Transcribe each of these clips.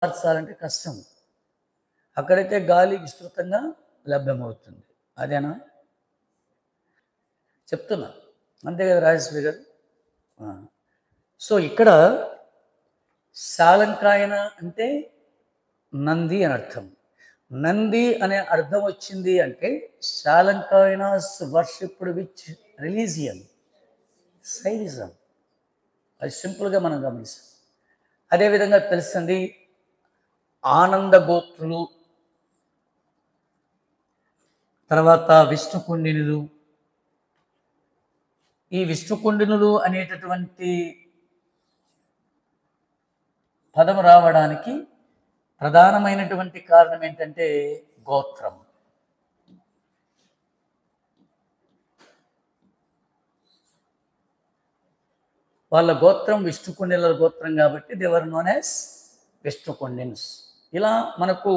మార్చాలంటే కష్టం. అక్కడైతే గాలి విస్తృతంగా లభ్యమవుతుంది. అదేనా? చెప్తున్నా. అంతే కదా రాజేశ్వరి గారు? సో ఇక్కడ శాలంకాయన అంటే నంది అని అర్థం. నంది అనే అర్థం వచ్చింది అంటే శాలంకాయనాస్ వర్షిప్డ్ విచ్ రిలీజియన్? శైవిజం. అది సింపుల్గా మనం గమనిస్తాం. అదేవిధంగా తెలుస్తుంది ఆనంద గోత్రులు, తర్వాత విష్ణుకుండినులు. ఈ విష్ణుకుండినులు అనేటటువంటి పదం రావడానికి ప్రధానమైనటువంటి కారణం ఏంటంటే గోత్రం. వాళ్ళ గోత్రం విష్ణుకుండినుల గోత్రం కాబట్టి they were known as Vishnukundins. ఇలా మనకు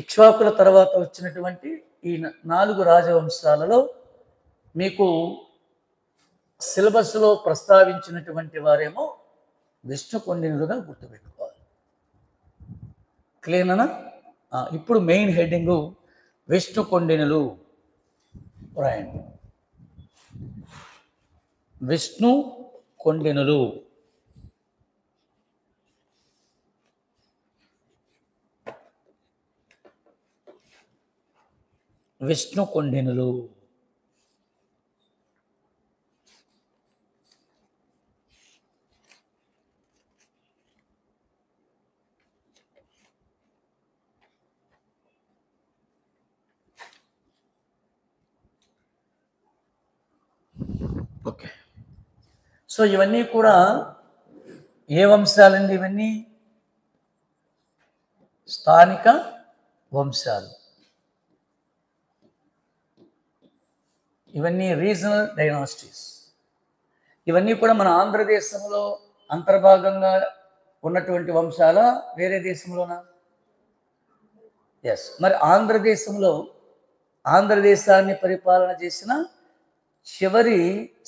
ఇక్ష్వాకుల తర్వాత వచ్చినటువంటి ఈ 4 రాజవంశాలలో మీకు సిలబస్లో ప్రస్తావించినటువంటి వారేమో విష్ణుకుండినులుగా గుర్తుపెట్టుకోవాలి. క్లియర్నా? ఇప్పుడు మెయిన్ హెడ్డింగు విష్ణుకుండినులు రాయండి. విష్ణుకుండినులు. విష్ణుకుండినులు. ఓకే. సో ఇవన్నీ కూడా ఏ వంశాలండి? ఇవన్నీ స్థానిక వంశాలు. ఇవన్నీ రీజనల్ డైనాసిటీస్. ఇవన్నీ కూడా మన ఆంధ్రదేశంలో అంతర్భాగంగా ఉన్నటువంటి వంశాల, వేరే దేశంలోనా? ఎస్. మరి ఆంధ్రదేశాన్ని పరిపాలన చేసిన చివరి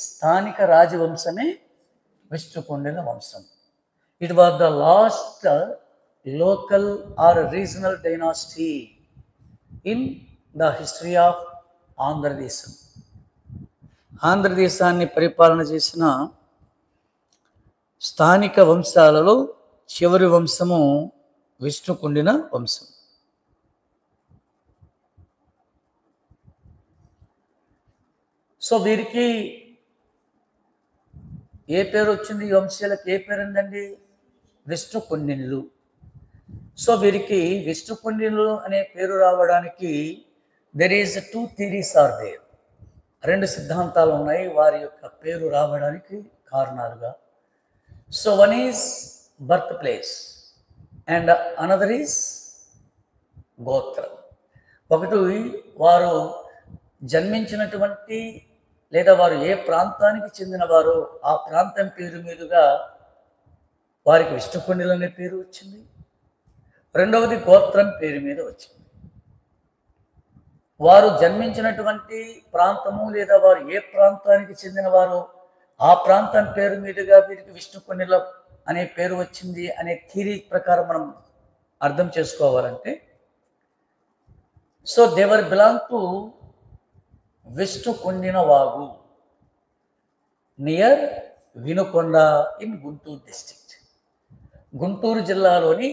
స్థానిక రాజవంశమే విష్ణుకుండిన వంశం. It was the last local or regional dynasty in the history of Andhradesam. ఆంధ్రదేశాన్ని పరిపాలన చేసిన స్థానిక వంశాలలో చివరి వంశము విష్ణుకుండిన వంశం. సో వీరికి ఏ పేరు వచ్చింది? ఈ వంశాలకు ఏ పేరు ఉందండి? విష్ణుకుండినులు. సో వీరికి విష్ణుకుండినులు అనే పేరు రావడానికి there is 2 theories or there. 2 సిద్ధాంతాలు ఉన్నాయి వారి యొక్క పేరు రావడానికి కారణాలుగా. So one is birth place and another is gotram. ఒకటి వారు జన్మించినటువంటి లేదా వారు ఏ ప్రాంతానికి చెందినవారో ఆ ప్రాంతం పేరు మీదుగా వారికి విష్ణుకుండినులు అనే పేరు వచ్చింది. రెండవది గోత్రం పేరు మీద వచ్చింది. వారు జన్మించినటువంటి ప్రాంతము లేదా వారు ఏ ప్రాంతానికి చెందినవారో ఆ ప్రాంతం పేరు మీదుగా వీరికి విష్ణుకుండినులు అనే పేరు వచ్చింది అనే థియరీ ప్రకారం మనం అర్థం చేసుకోవాలంటే, so they were belong to Vishnukundina vagu near Vinukonda in Guntur district. Guntur జిల్లాలోని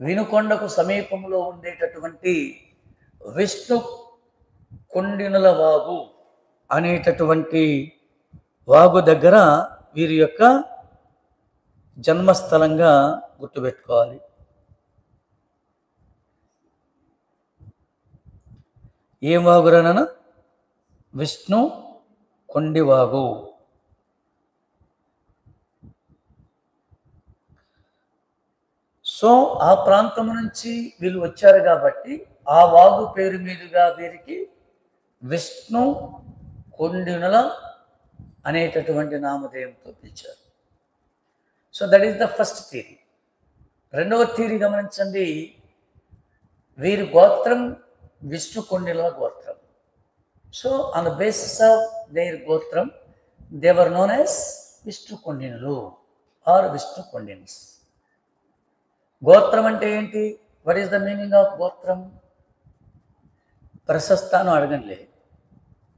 వినుకొండకు సమీపంలో ఉండేటటువంటి విష్ణుకుండినుల వాగు అనేటటువంటి వాగు దగ్గర వీరి యొక్క జన్మస్థలంగా గుర్తుపెట్టుకోవాలి. ఏం వాగురనన? విష్ణుకుండి వాగు. సో ఆ ప్రాంతం నుంచి వీళ్ళు వచ్చారు కాబట్టి ఆ వాగు పేరు మీదుగా వీరికి విష్ణుకుండినుల అనేటటువంటి నామధేయంతో పిలిచారు. So that is the first theory. రెండవ థియరీ గమనించండి. వీరి గోత్రం విష్ణుకుండినుల గోత్రం. So on the basis of their gotram they were known as విష్ణుకుండినులు ఆర్ విష్ణుకుండిన్స్. గోత్రం అంటే ఏంటి? What is the meaning of gotram? ప్రశస్తాను అడగండి.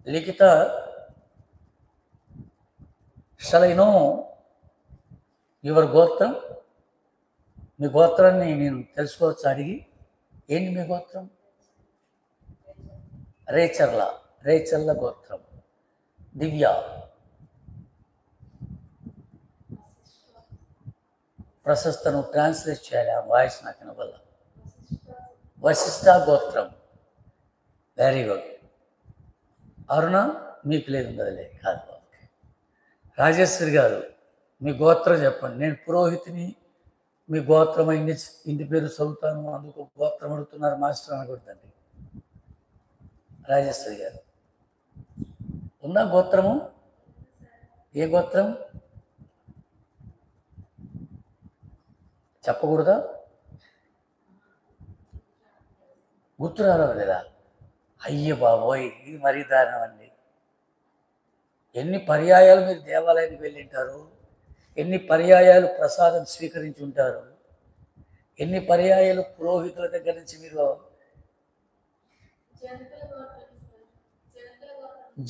Likhita, shall I know your gotram? మీ గోత్రాన్ని నేను తెలుసుకోవచ్చు అడిగి. ఏంటి మీ గోత్రం? రేచర్ల. రేచర్ల గోత్రం. దివ్య, ప్రశస్తను ట్రాన్స్లేట్ చేయాలి. ఆ వాయిస్ నాకు వినవల్ల. వశిష్ఠ గోత్రం. Very good. అరుణ, మీకు లేదు కదలే, కాదు. రాజేశ్వరి గారు, మీ గోత్రం చెప్పండి. నేను పురోహితుని, మీ గోత్రం ఇంటి పేరు చదువుతాను, అందుకు గోత్రం అడుగుతున్నారు మాస్టర్ అనకూడదండి. రాజేశ్వరి గారు, ఉందా గోత్రము? ఏ గోత్రం చెప్పకూడదా? గుర్తు రాలేదా? అయ్య బాబోయ్, ఇది మరీ దారుణం అండి. ఎన్ని పర్యాయాలు మీరు దేవాలయానికి వెళ్ళింటారు, ఎన్ని పర్యాయాలు ప్రసాదం స్వీకరించి ఉంటారు, ఎన్ని పర్యాయాలు పురోహితుల దగ్గర నుంచి మీరు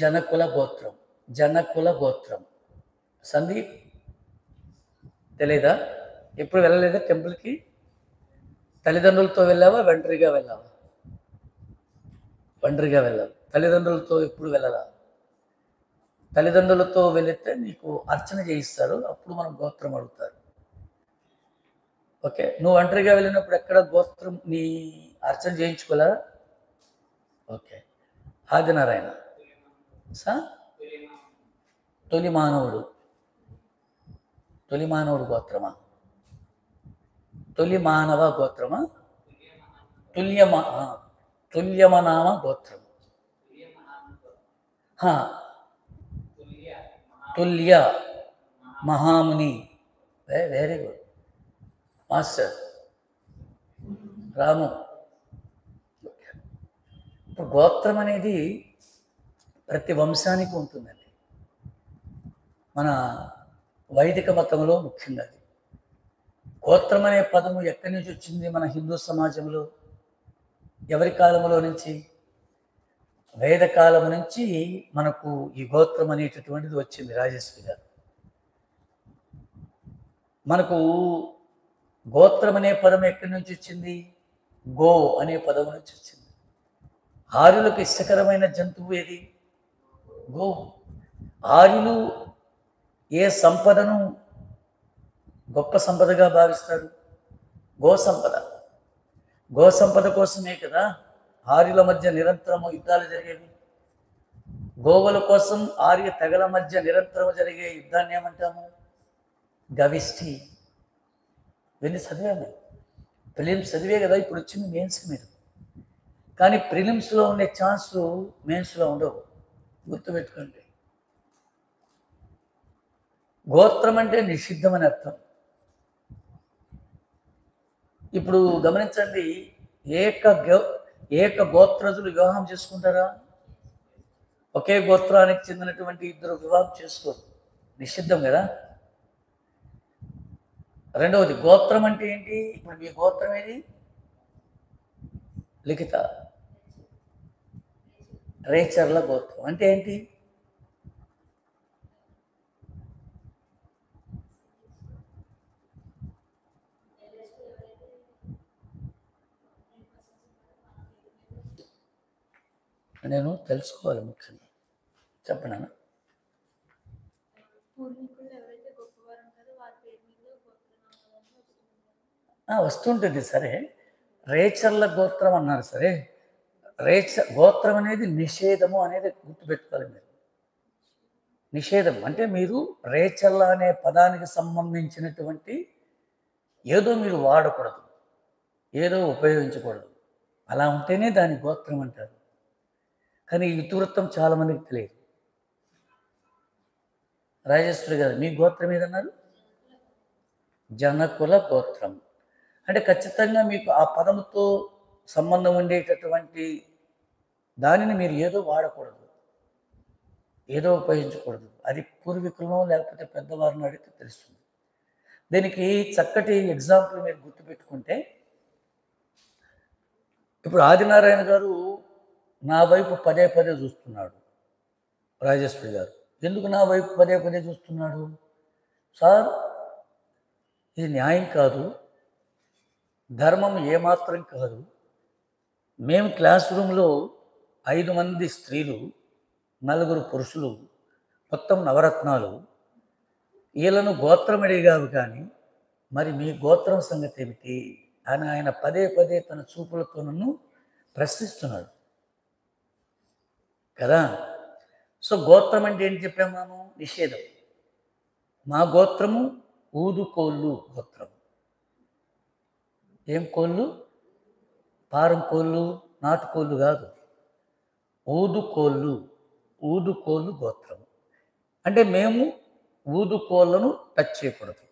జనకుల గోత్రం. జనకుల గోత్రం. సందీప్ తెలీదా? ఎప్పుడు వెళ్ళలేదా టెంపుల్కి? తల్లిదండ్రులతో వెళ్ళావా, ఒంటరిగా వెళ్ళావా? ఒంటరిగా వెళ్ళావు. తల్లిదండ్రులతో ఎప్పుడు వెళ్ళాలా? తల్లిదండ్రులతో వెళితే నీకు అర్చన చేయిస్తారు, అప్పుడు మనం గోత్రం అడుగుతారు. ఓకే, నువ్వు ఒంటరిగా వెళ్ళినప్పుడు ఎక్కడ గోత్రం నీ అర్చన చేయించుకోలే? ఓకే. ఆదినారాయణ సా తొలి మానవుడు. తొలి మానవుడు గోత్రమా? తొలి మానవ గోత్రమా? తుల్యమనామ గోత్రం. తుల్య మహాముని. వెరీ గుడ్ మాస్టర్ రాము. ఇప్పుడు గోత్రం అనేది ప్రతి వంశానికి ఉంటుందండి. మన వైదిక మతంలో ముఖ్యంగా అది. గోత్రం అనే పదము ఎక్కడి నుంచి వచ్చింది మన హిందూ సమాజంలో? ఎవరి కాలంలో నుంచి? వేద కాలం నుంచి మనకు ఈ గోత్రం అనేటటువంటిది వచ్చింది. రాజేశ్వరి గారు, మనకు గోత్రం అనే పదం ఎక్కడి నుంచి వచ్చింది? గో అనే పదం నుంచి వచ్చింది. ఆర్యులకు ఇష్టకరమైన జంతువు ఏది? గో. ఆర్యులు ఏ సంపదను గొప్ప సంపదగా భావిస్తారు? గో సంపద. గో సంపద కోసమే కదా ఆర్యుల మధ్య నిరంతరము యుద్ధాలు జరిగేవి. గోవుల కోసం ఆర్య తెగల మధ్య నిరంతరము జరిగే యుద్ధాన్ని ఏమంటాము? గవిష్టి. ఇవన్నీ చదివాము. ప్రిలిమ్స్ చదివే కదా ఇప్పుడు వచ్చింది మెయిన్స్కి మీరు. కానీ ప్రిలిమ్స్లో ఉండే ఛాన్స్ మెయిన్స్లో ఉండవు, గుర్తుపెట్టుకోండి. గోత్రం అంటే నిషిద్ధం అని అర్థం. ఇప్పుడు గమనించండి, ఏక గోత్రజులు వివాహం చేసుకుంటారా? ఒకే గోత్రానికి చెందినటువంటి ఇద్దరు వివాహం చేసుకోరు, నిషిద్ధం కదా. రెండవది, గోత్రం అంటే ఏంటి? ఇప్పుడు మీ గోత్రం ఏది? లిఖిత, రేచర్ల గోత్రం అంటే ఏంటి? నేను తెలుసుకోవాలి ముఖ్యంగా. చెప్పనా? వస్తుంటుంది. సరే, రేచర్ల గోత్రం అన్నారు. సరే, గోత్రం అనేది నిషేధము అనేది గుర్తుపెట్టుకోవాలి మీరు. నిషేధం అంటే మీరు రేచర్ల అనే పదానికి సంబంధించినటువంటి ఏదో మీరు వాడకూడదు, ఏదో ఉపయోగించకూడదు. అలా ఉంటేనే దాని గోత్రం అంటారు. కానీ ఈ ఇతివృత్తం చాలామందికి తెలియదు. రాజేశ్వరి గారు, మీ గోత్రం ఏదన్నారు? జనకుల గోత్రం. అంటే ఖచ్చితంగా మీకు ఆ పదముతో సంబంధం ఉండేటటువంటి దానిని మీరు ఏదో వాడకూడదు, ఏదో ఉపయోగించకూడదు. అది పూర్వీకులను లేకపోతే పెద్దవారిని అడిగితే తెలుస్తుంది. దీనికి చక్కటి ఎగ్జాంపుల్ మీరు గుర్తుపెట్టుకుంటే, ఇప్పుడు ఆదినారాయణ గారు నా వైపు పదే పదే చూస్తున్నాడు. రాజేశ్వరి గారు ఎందుకు నా వైపు పదే పదే చూస్తున్నాడు? సార్, ఇది న్యాయం కాదు, ధర్మం ఏమాత్రం కాదు. మేము క్లాస్ రూమ్లో 5 మంది స్త్రీలు, 4 పురుషులు, మొత్తం నవరత్నాలు. వీళ్ళను గోత్రం అడిగావు కానీ మరి మీ గోత్రం సంగతి ఏమిటి అని ఆయన పదే పదే తన చూపులతో నన్ను ప్రశ్నిస్తున్నాడు కదా. సో గోత్రం అంటే ఏంటి చెప్పాము మనం? నిషేధం. మా గోత్రము ఊదుకోళ్ళు గోత్రం. ఏం కోళ్ళు? పారం కోళ్ళు, నాటుకోళ్ళు కాదు, ఊదుకోళ్ళు. ఊదుకోళ్ళు గోత్రం అంటే మేము ఊదుకోళ్ళను టచ్ చేయకూడదు,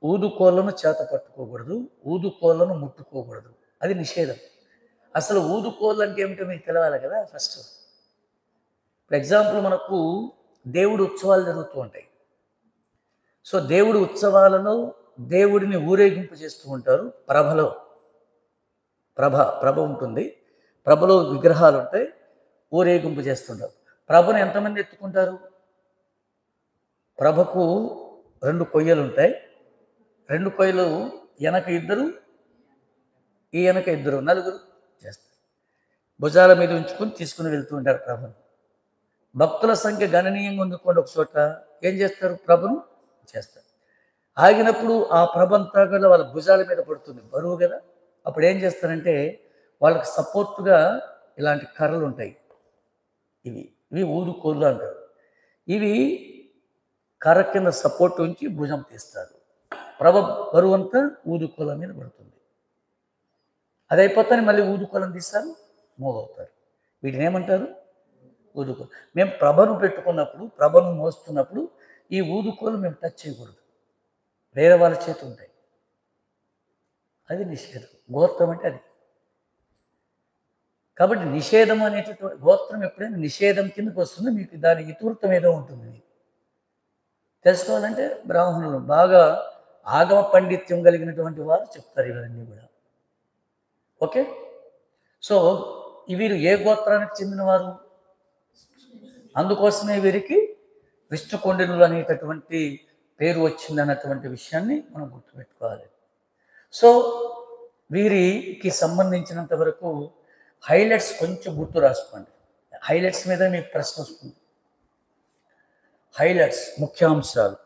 ఊదుకోళ్ళను చేత పట్టుకోకూడదు, ఊదుకోళ్ళను ముట్టుకోకూడదు. అది నిషేధం. అసలు ఊదుకోళ్ళు అంటే ఏమిటో మీకు తెలవాలి కదా ఫస్ట్. ఫర్ ఎగ్జాంపుల్, మనకు దేవుడి ఉత్సవాలు జరుగుతూ ఉంటాయి. సో దేవుడి ఉత్సవాలలో దేవుడిని ఊరేగింపు చేస్తూ ఉంటారు. ప్రభ ఉంటుంది, ప్రభలో విగ్రహాలు ఉంటాయి, ఊరేగింపు చేస్తుంటారు. ప్రభను ఎంతమంది ఎత్తుకుంటారు? ప్రభకు 2 కొయ్యలు ఉంటాయి. 2 కొయ్యలు వెనక 2, ఈ వెనక 2, 4 చేస్తారు. భుజాల మీద ఉంచుకొని తీసుకుని వెళ్తూ ఉంటారు ప్రభును. భక్తుల సంఖ్య గణనీయంగా ఉండుకోండి ఒక చోట ఏం చేస్తారు? ప్రభును చేస్తారు. ఆగినప్పుడు ఆ ప్రభ అంతా కూడా వాళ్ళ భుజాల మీద పడుతుంది, బరువు కదా. అప్పుడు ఏం చేస్తారంటే వాళ్ళకి సపోర్ట్గా ఇలాంటి కర్రలు ఉంటాయి. ఇవి ఊదుకోళ్ళు అంటారు. ఇవి కర్ర కింద సపోర్ట్ ఉంచి భుజం తీస్తారు. ప్రభ బరువు అంతా ఊదుకోళ్ళ మీద పడుతుంది. అది అయిపోతానే మళ్ళీ ఊదుకోళ్ళని తీస్తారు, మూవ్ అవుతారు. వీటిని ఏమంటారు? ఊదుకోలు. మేము ప్రభను పెట్టుకున్నప్పుడు, ప్రభను మోస్తున్నప్పుడు ఈ ఊదుకోలు మేము టచ్ చేయకూడదు, వేరే వాళ్ళ చేతి ఉంటాయి. అది నిషేధం. గోత్రం అంటే అది. కాబట్టి నిషేధం అనేటటువంటి గోత్రం ఎప్పుడైనా నిషేధం కిందకు వస్తుంది. మీకు దాని ఇతివృత్తం ఏదో ఉంటుంది. తెలుసుకోవాలంటే బ్రాహ్మణులు బాగా ఆగమ పండిత్యం కలిగినటువంటి వారు చెప్తారు ఇవన్నీ కూడా. ఓకే. సో వీరు ఏ గోత్రానికి చెందినవారు? అందుకోసమే వీరికి విష్ణుకొండినులు అనేటటువంటి పేరు వచ్చిందన్నటువంటి విషయాన్ని మనం గుర్తుపెట్టుకోవాలి. సో వీరికి సంబంధించినంత వరకు హైలైట్స్ కొంచెం గుర్తు రాసుకోండి. హైలైట్స్ మీద మీకు ప్రశ్న వస్తుంది. హైలైట్స్, ముఖ్యాంశాలు.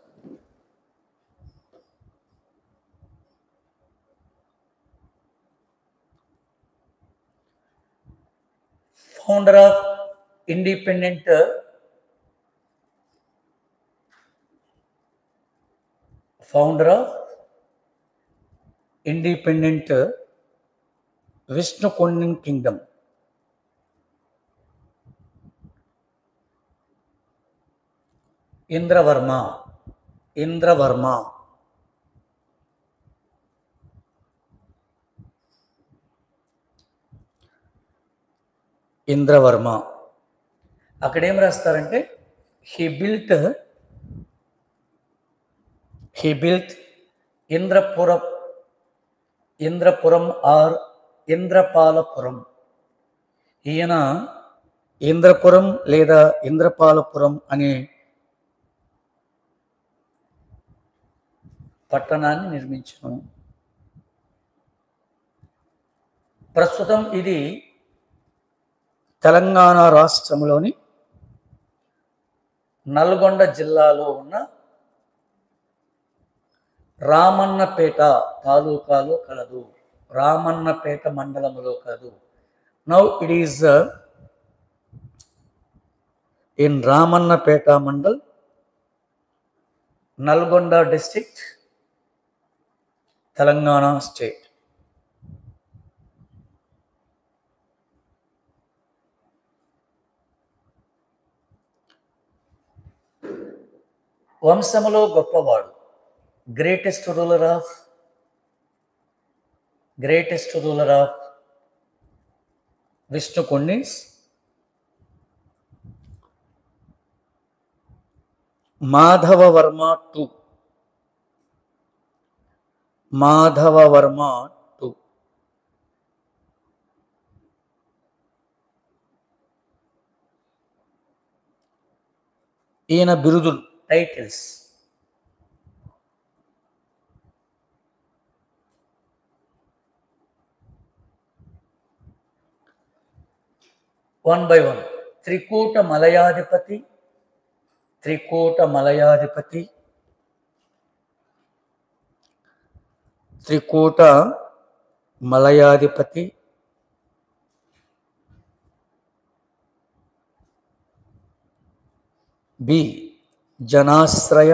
Founder of independent Vishnukundin kingdom. Indravarma. అక్కడ ఏం రాస్తారంటే he built Indrapuram or Indrapalapuram. ఈయన ఇంద్రపురం లేదా ఇంద్రపాలపురం అనే పట్టణాన్ని నిర్మించను. ప్రస్తుతం ఇది తెలంగాణ రాష్ట్రంలోని నల్గొండ జిల్లాలో ఉన్న రామన్నపేట తాలూకాలో కలదు, రామన్నపేట మండలంలో కలదు. Now it is in Ramannapeta mandal, Nalgonda district, Telangana state. వంశములో గొప్పవాడు, greatest ruler of Vishnukundins, Madhavavarma II. Madhavavarma two. ఈయన బిరుదులు, titles. One by one. Trikuta Malayadhipati, Trikuta Malayadhipati, Trikuta Malayadhipati, B Janasraya,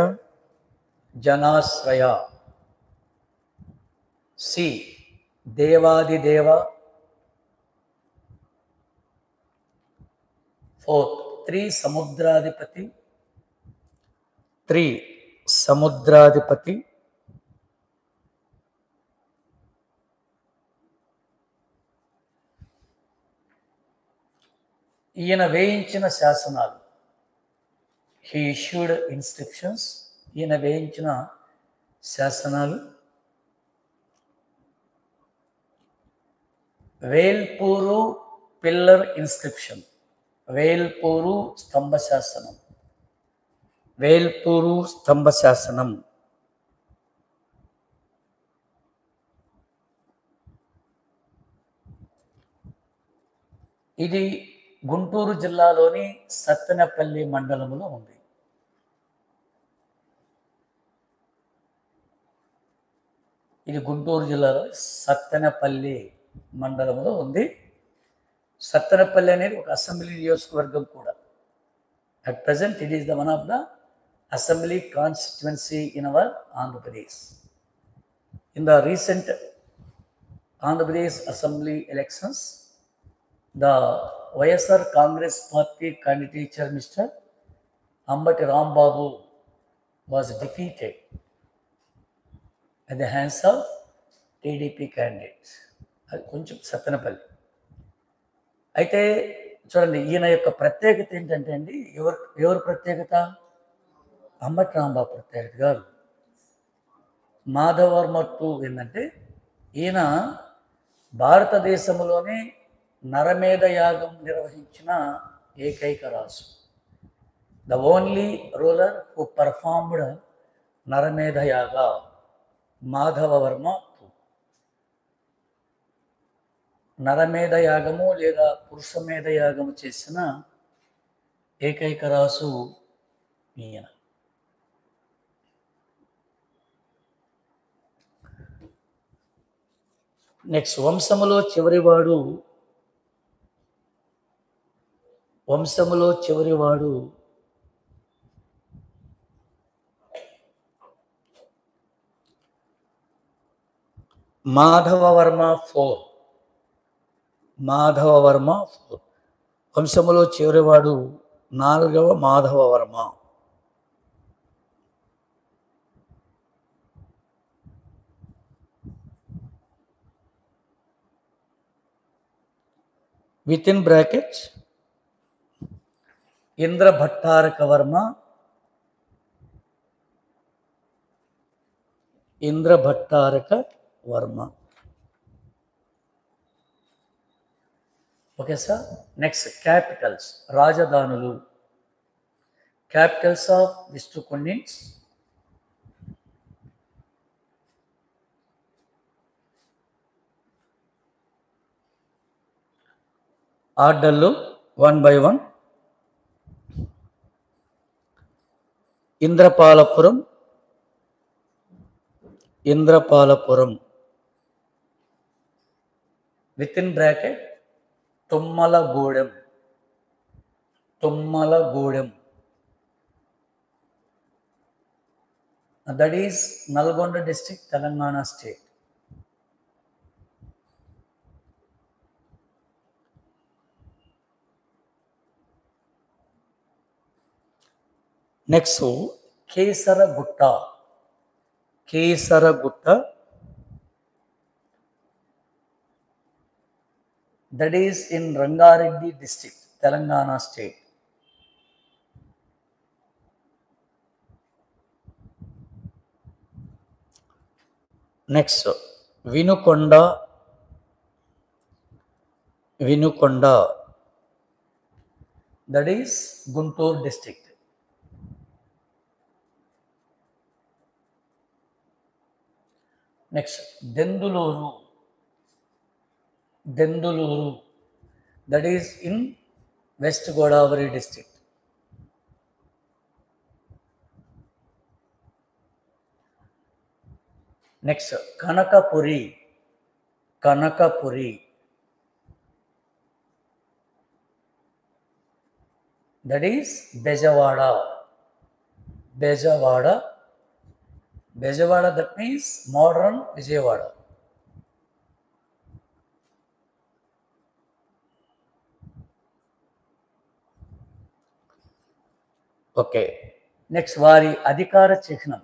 Janasraya, C Devadideva, fourth Trisamudradhipati, Trisamudradhipati, ఈయన వేయించిన శాసనాలు, హీ ఇష్యూడ్ ఇన్స్క్రిప్షన్స్, ఈయన వేయించిన శాసనాలు వేల్పూరు పిల్లర్ ఇన్స్క్రిప్షన్, వేల్పూరు స్తంభ శాసనం, వేల్పూరు స్తంభ శాసనం. ఇది గుంటూరు జిల్లాలోని సత్తెనపల్లి మండలంలో ఉంది. ఇది గుంటూరు జిల్లాలో సత్తెనపల్లి మండలంలో ఉంది. సత్తెనపల్లి అనేది ఒక అసెంబ్లీ నియోజకవర్గం కూడా. At present it is the one of the assembly constituency in our Andhra Pradesh. In the recent Andhra Pradesh assembly elections, the YSR Congress Party candidature Mr. Ambati Rambabu was defeated at the hands of TDP candidates. అది కొంచెం సత్తెనపల్లి. అయితే చూడండి, ఈయన యొక్క ప్రత్యేకత ఏంటంటే అండి, ఎవరు ప్రత్యేకత? అంబటి రాంబాబు ప్రత్యేకత కాదు. మాధవవర్మ టూ ఏంటంటే, ఈయన భారతదేశంలోనే నరమేధ యాగం నిర్వహించిన ఏకైక రాజు. The only ruler who performed Naramedha yaga, Madhavavarma two. నరమేధ యాగము లేదా పురుషమేధ యాగము చేసిన ఏకైక రాజు ఈయన. నెక్స్ట్, వంశములో చివరివాడు మాధవవర్మ ఫోర్. మాధవవర్మ ఫోర్. వంశములో చివరివాడు 4వ Madhavavarma. With in brackets Indrabhattaraka Varma, Indrabhattaraka Varma. Okay sir. Next, capitals, రాజధానులు. క్యాపిటల్స్ ఆఫ్ దిస్ టూ కొన్నిన్స్. ఆర్డర్లు one by one. Indrapalapuram, Indrapalapuram, with in bracket Tummalagudem, Tummalagudem. That is Nalgonda district, Telangana state. Next, Kesaragutta, Kesaragutta, that is in Rangareddy district, Telangana state. Next Vinukonda, Vinukonda that is Guntur district. Next Denduluru, Denduluru that is in west Godavari district. Next Kanakapuri, Kanakapuri that is Bezawada, Bezawada, Bezawada that means modern Vijayawada. Okay, next వారి అధికార చిహ్నం,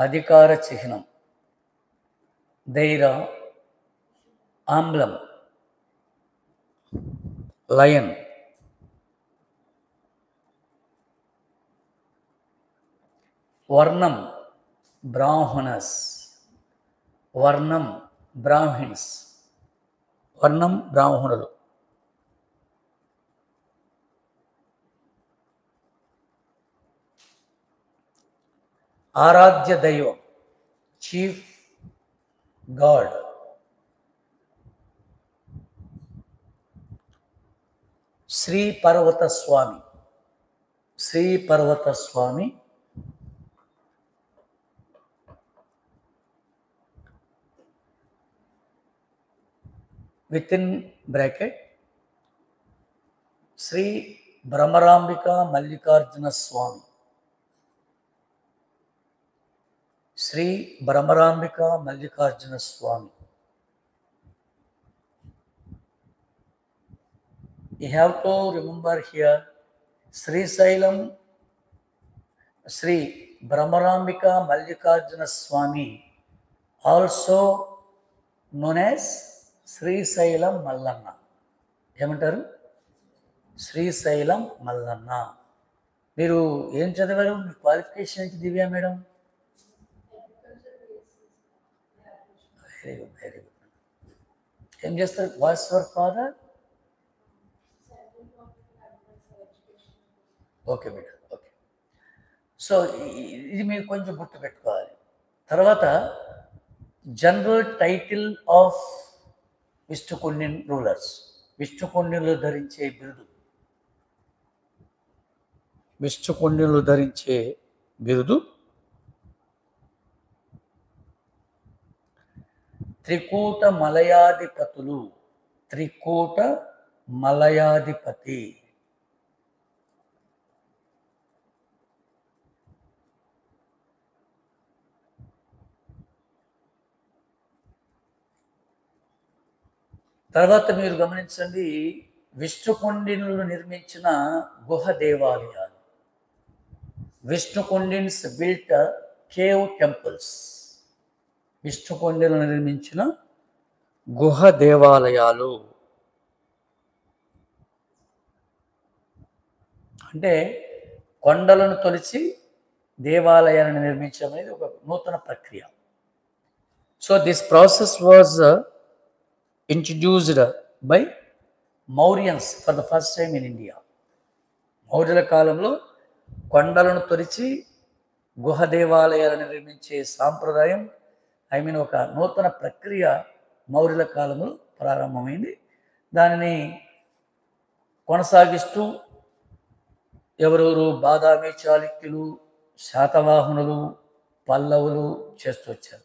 అధికార చిహ్నం ధైర్య, ఆమ్లం, lion, వర్ణం బ్రాహ్మణస్, వర్ణం Brahmins, వర్ణం బ్రాహ్మణులు. ఆరాధ్య దైవం chief God Shri Parvata Swami, Sri Parvata Swami. With in bracket Sri Bhramarambika Mallikarjuna Swami, Sri Bhramarambika Mallikarjuna Swami. You have to remember here Srisailam Sri Brahmarambika Mallikarjuna Swami, also known as Srisailam Mallanna. ఏమంటారు? శ్రీశైలం మల్లన్న. మీరు ఏం చదివారు? మీ క్వాలిఫికేషన్ ఏంటి Divya madam? Very good, very good. ఏం చేస్తారు? What's your father? Okay madam, okay. So ఇది మీరు కొంచెం గుర్తుపెట్టుకోవాలి. తర్వాత general title of Vishnukundin rulers, విష్ణుకుండిన్లు ధరించే బిరుదు, విష్ణుకుండిన్లు ధరించే బిరుదు త్రికూట మలయాధిపతులు, త్రికూట మలయాధిపతి. తర్వాత మీరు గమనించండి, విష్ణుకుండినులు నిర్మించిన గుహ దేవాలయాలు. విష్ణుకుండిన్స్ బిల్ట్ కేవ్ టెంపుల్స్, విష్ణుకుండినులు నిర్మించిన గుహ దేవాలయాలు. అంటే కొండలను తొలిచి దేవాలయాలను నిర్మించడం అనేది ఒక నూతన ప్రక్రియ. So this process was introduced by Mauryans for the first time in India. మౌర్యుల కాలంలో కొండలను తొలిచి గుహ దేవాలయాలను నిర్మించే సాంప్రదాయం, ఒక నూతన ప్రక్రియ మౌర్యుల కాలంలో ప్రారంభమైంది. దానిని కొనసాగిస్తూ ఎవరెవరు బాదామి చాళుక్యులు, శాతవాహనులు, పల్లవులు చేస్తూ వచ్చారు.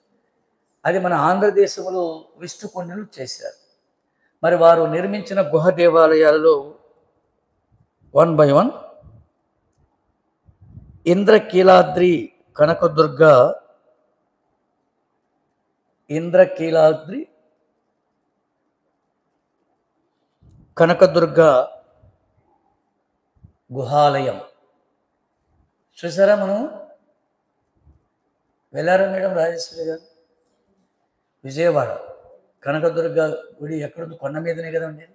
అది మన ఆంధ్రదేశంలో విష్ణుకుండినులు చేశారు. మరి వారు నిర్మించిన గుహ దేవాలయాలలో 1 by 1 ఇంద్రకీలాద్రి కనకదుర్గ, ఇంద్రకీలాద్రి కనకదుర్గ గుహాలయం. చూసారా? మనం వెళ్ళారా మేడం రాజేశ్వరి గారు? విజయవాడ కనకదుర్గ గుడి ఎక్కడుంది? కొండ మీదనే కదండి.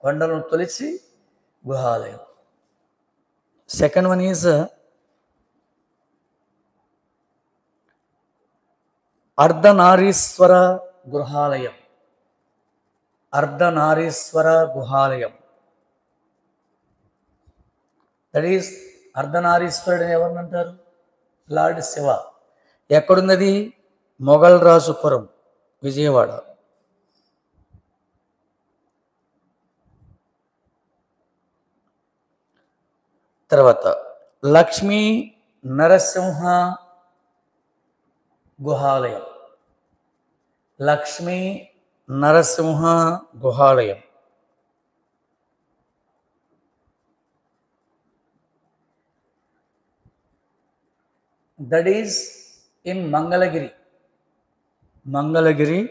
కొండలను తొలిచి గుహాలయం. సెకండ్ వన్ ఈజ్ అర్ధనారీశ్వర గృహాలయం. అర్ధనారీశ్వర గుహాలయం. దట్ ఈస్ అర్ధనారీశ్వరుడు ఎవరిని అంటారు? లార్డ్ శివ. ఎక్కడున్నది? మొఘల్ రాజుపురం, విజయవాడ. తర్వాత లక్ష్మీ నరసింహ గుహాలయం. లక్ష్మీ నరసింహ గుహాలయం. That is in Mangalagiri. Mangalagiri.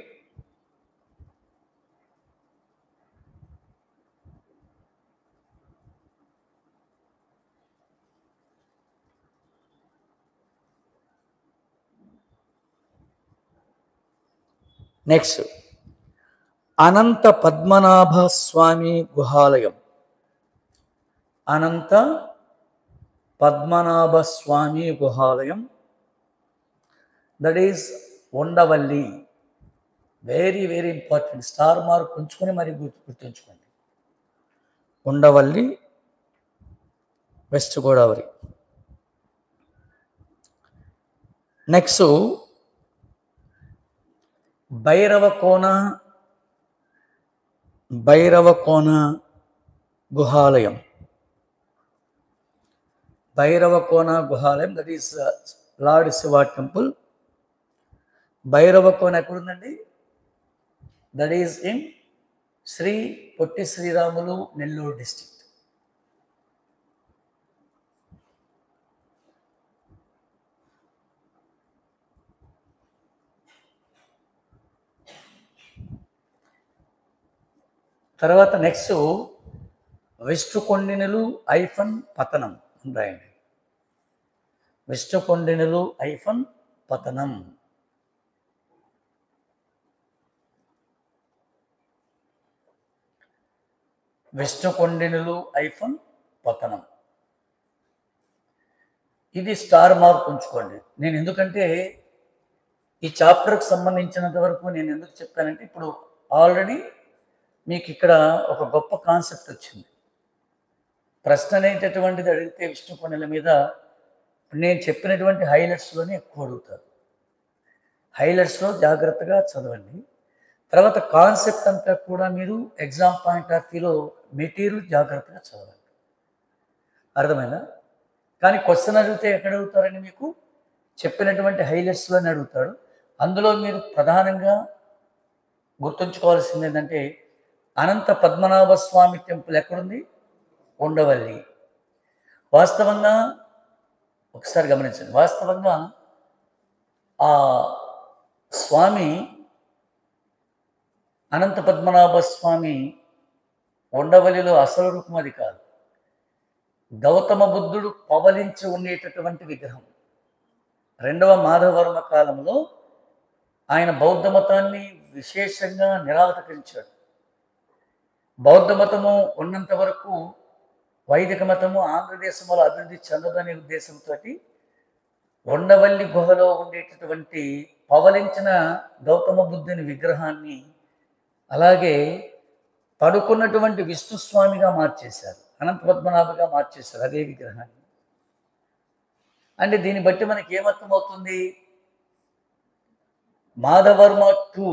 Next Ananta Padmanabha Swami గుహాలయం. అనంత పద్మనాభ స్వామి గుహాలయం. That is Undavalli. Very very important. Star mark ఉంచుకొని మరి గుర్తుంచుకోండి. ఉండవల్లి, వెస్ట్ గోదావరి. నెక్స్ట్ భైరవకోన. భైరవకోన గుహాలయం. భైరవకోన గుహాలయం. That is lord Shiva temple. Bhairavakona ఎక్కడుందండి? That is in Sri Potti Sriramulu, Nellore district. తర్వాత నెక్స్ట్ విష్ణుకొండినులు ఐఫన్ పతనం రాయండి. విష్ణుకొండినులు ఐఫన్ పతనం. విష్ణుకొండినులు ఐఫన్ పతనం. ఇది స్టార్ మార్క్ ఉంచుకోండి. నేను ఎందుకంటే ఈ చాప్టర్కి సంబంధించినంత వరకు నేను ఎందుకు చెప్పానంటే, ఇప్పుడు ఆల్రెడీ మీకు ఇక్కడ ఒక గొప్ప కాన్సెప్ట్ వచ్చింది. ప్రశ్న అనేటటువంటిది అడిగితే విష్ణుకొండల మీద నేను చెప్పినటువంటి హైలైట్స్లోనే ఎక్కువ అడుగుతారు. హైలైట్స్లో జాగ్రత్తగా చదవండి. తర్వాత కాన్సెప్ట్ అంతా కూడా మీరు ఎగ్జామ్ పాయింట్ ఆఫ్ వ్యూలో మెటీరియల్ జాగ్రత్తగా చదవండి. అర్థమైందా? కానీ క్వశ్చన్ అడిగితే ఎక్కడ అడుగుతారని మీకు చెప్పినటువంటి హైలైట్స్లోనే అడుగుతాడు. అందులో మీరు ప్రధానంగా గుర్తుంచుకోవాల్సింది ఏంటంటే, అనంత పద్మనాభ స్వామి టెంపుల్ ఎక్కడుంది? ఉండవల్లి. వాస్తవంగా ఒకసారి గమనించండి. వాస్తవంగా ఆ స్వామి అనంత పద్మనాభ స్వామి ఉండవల్లిలో అసలు రూపం అది కాదు. గౌతమ బుద్ధుడు పవలించి ఉండేటటువంటి విగ్రహం. 2వ మాధవవర్మ కాలంలో ఆయన బౌద్ధ మతాన్ని విశేషంగా నిరాకరించాడు. బౌద్ధ మతము ఉన్నంత వరకు వైదిక మతము ఆంధ్రదేశంలో అభివృద్ధి చెందదనే ఉద్దేశంతో ఉండవల్లి గుహలో ఉండేటటువంటి పవలించిన గౌతమ బుద్ధుని విగ్రహాన్ని అలాగే పడుకున్నటువంటి విష్ణుస్వామిగా మార్చేశారు, అనంత పద్మనాభగా మార్చేశారు అదే విగ్రహాన్ని. అంటే దీన్ని బట్టి మనకి ఏమర్థమవుతుంది? Madhavarma II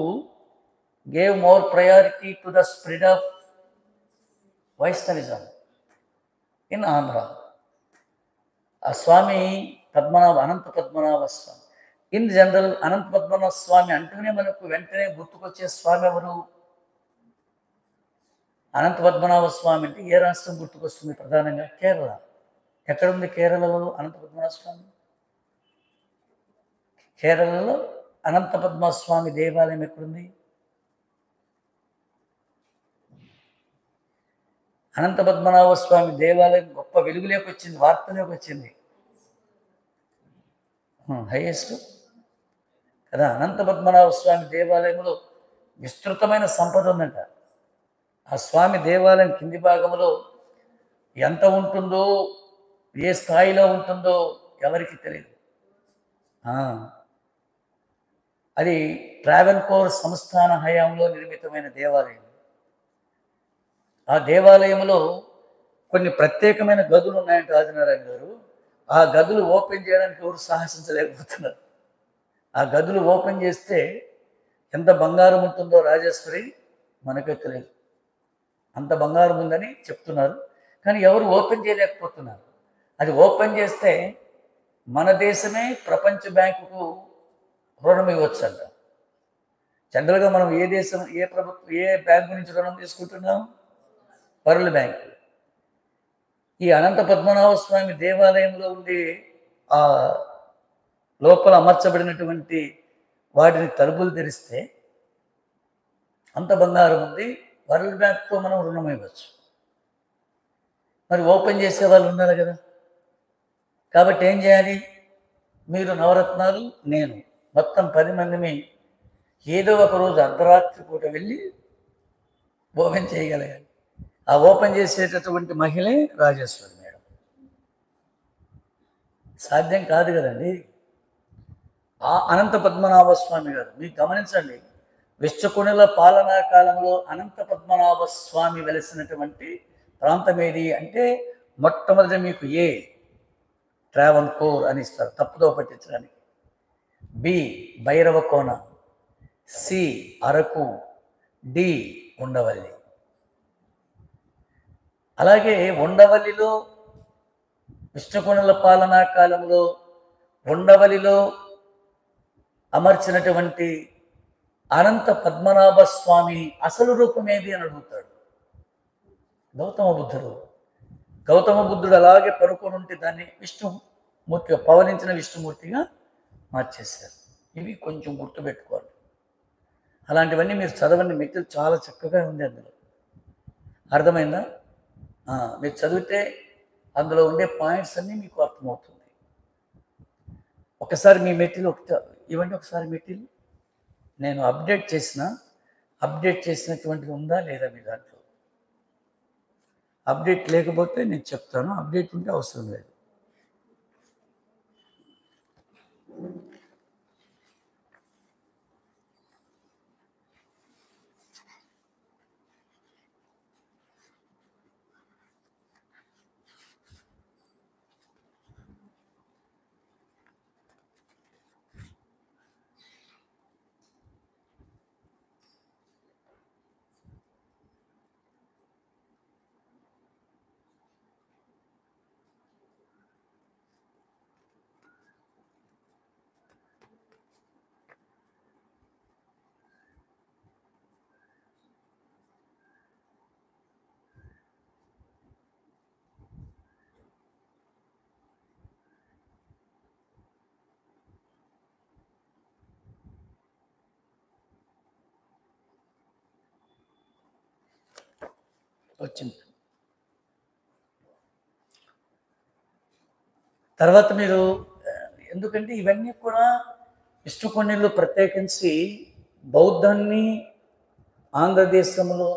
gave more priority to the spread of Vaishnavism in Andhra. ఆ స్వామి అనంత పద్మనాభ స్వామి. ఇన్ జనరల్ అనంత పద్మనాభ స్వామి అంటూనే మనకు వెంటనే గుర్తుకొచ్చే స్వామి ఎవరు? అనంత పద్మనాభ స్వామి అంటే ఏ రాష్ట్రం గుర్తుకొస్తుంది? ప్రధానంగా కేరళ. ఎక్కడుంది కేరళలో అనంత పద్మనాభ స్వామి? కేరళలో అనంత పద్మనాభ స్వామి దేవాలయం ఎక్కడుంది? అనంత పద్మనాభ స్వామి దేవాలయం గొప్ప వెలుగులోకి వచ్చింది, వార్తలోకి వచ్చింది, హైయెస్ట్ కదా. అనంత పద్మనాభ స్వామి దేవాలయంలో విస్తృతమైన సంపద ఉందంట. ఆ స్వామి దేవాలయం కింది భాగంలో ఎంత ఉంటుందో, ఏ స్థాయిలో ఉంటుందో ఎవరికి తెలియదు. అది ట్రావెన్కోర్ సంస్థాన హయాంలో నిర్మితమైన దేవాలయం. ఆ దేవాలయంలో కొన్ని ప్రత్యేకమైన గదులు ఉన్నాయంట ఆదినారాయణ గారు. ఆ గదులు ఓపెన్ చేయడానికి ఎవరు సాహసించలేకపోతున్నారు. ఆ గదులు ఓపెన్ చేస్తే ఎంత బంగారం ఉంటుందో రాజేశ్వరి మనకే తెలియదు. అంత బంగారం ఉందని చెప్తున్నారు, కానీ ఎవరు ఓపెన్ చేయలేకపోతున్నారు. అది ఓపెన్ చేస్తే మన దేశమే ప్రపంచ బ్యాంకుకు రుణం ఇవ్వచ్చు అంట. జనరల్గా మనం ఏ దేశం, ఏ ప్రభుత్వం, ఏ బ్యాంకు నుంచి రుణం తీసుకుంటున్నాం? World bank. ఈ అనంత పద్మనాభ స్వామి దేవాలయంలో ఉండి ఆ లోపల అమర్చబడినటువంటి వాటిని తలుపులు తెరిస్తే అంత బంగారం ఉంది, వరల్డ్ బ్యాంక్తో మనం రుణం ఇవ్వచ్చు. మరి ఓపెన్ చేసే వాళ్ళు ఉన్నారు కదా. కాబట్టి ఏం చేయాలి? మీరు నవరత్నాలు, నేను మొత్తం 10 మందిని ఏదో ఒక రోజు అర్ధరాత్రి పూట వెళ్ళి ఓపెన్ చేయగలగాలి. ఆ ఓపెన్ చేసేటటువంటి మహిళే రాజేశ్వరి మేడం. సాధ్యం కాదు కదండి. ఆ అనంత పద్మనాభ స్వామి గారు మీకు గమనించండి, విష్ణుకుణుల పాలనా కాలంలో అనంత పద్మనాభ స్వామి వెలిసినటువంటి ప్రాంతం ఏది అంటే, మొట్టమొదటి మీకు ఏ ట్రావెన్కోర్ అని ఇస్తారు తప్పుదో పట్టించడానికి, B Bhairavakona, C Araku, D Undavalli. అలాగే ఉండవల్లిలో విష్ణుకుణుల పాలనా కాలంలో ఉండవల్లిలో అమర్చినటువంటి అనంత పద్మనాభ స్వామి అసలు రూపం ఏది అని అడుగుతాడు గౌతమ బుద్ధుడు. గౌతమ బుద్ధుడు అలాగే పడుకొని ఉంటే దాన్ని విష్ణుమూర్తిగా, పవనించిన విష్ణుమూర్తిగా మార్చేశారు. ఇవి కొంచెం గుర్తుపెట్టుకోవాలి. అలాంటివన్నీ మీరు చదవండి, మెటీరియల్ చాలా చక్కగా ఉంది అందులో. అర్థమైందా? మీరు చదివితే అందులో ఉండే పాయింట్స్ అన్నీ మీకు అర్థమవుతుంది. ఒకసారి మీ మెటీరియల్ ఇవ్వండి, ఒకసారి మెటీరియల్ నేను అప్డేట్ చేసినటువంటిది ఉందా లేదా మీ దాంట్లో? అప్డేట్ లేకపోతే నేను చెప్తాను, అప్డేట్ ఉంటే అవసరం లేదు. వచ్చింది. తర్వాత మీరు ఎందుకంటే ఇవన్నీ కూడా విష్ణుకొండలు ప్రత్యేకించి బౌద్ధాన్ని ఆంధ్రదేశంలో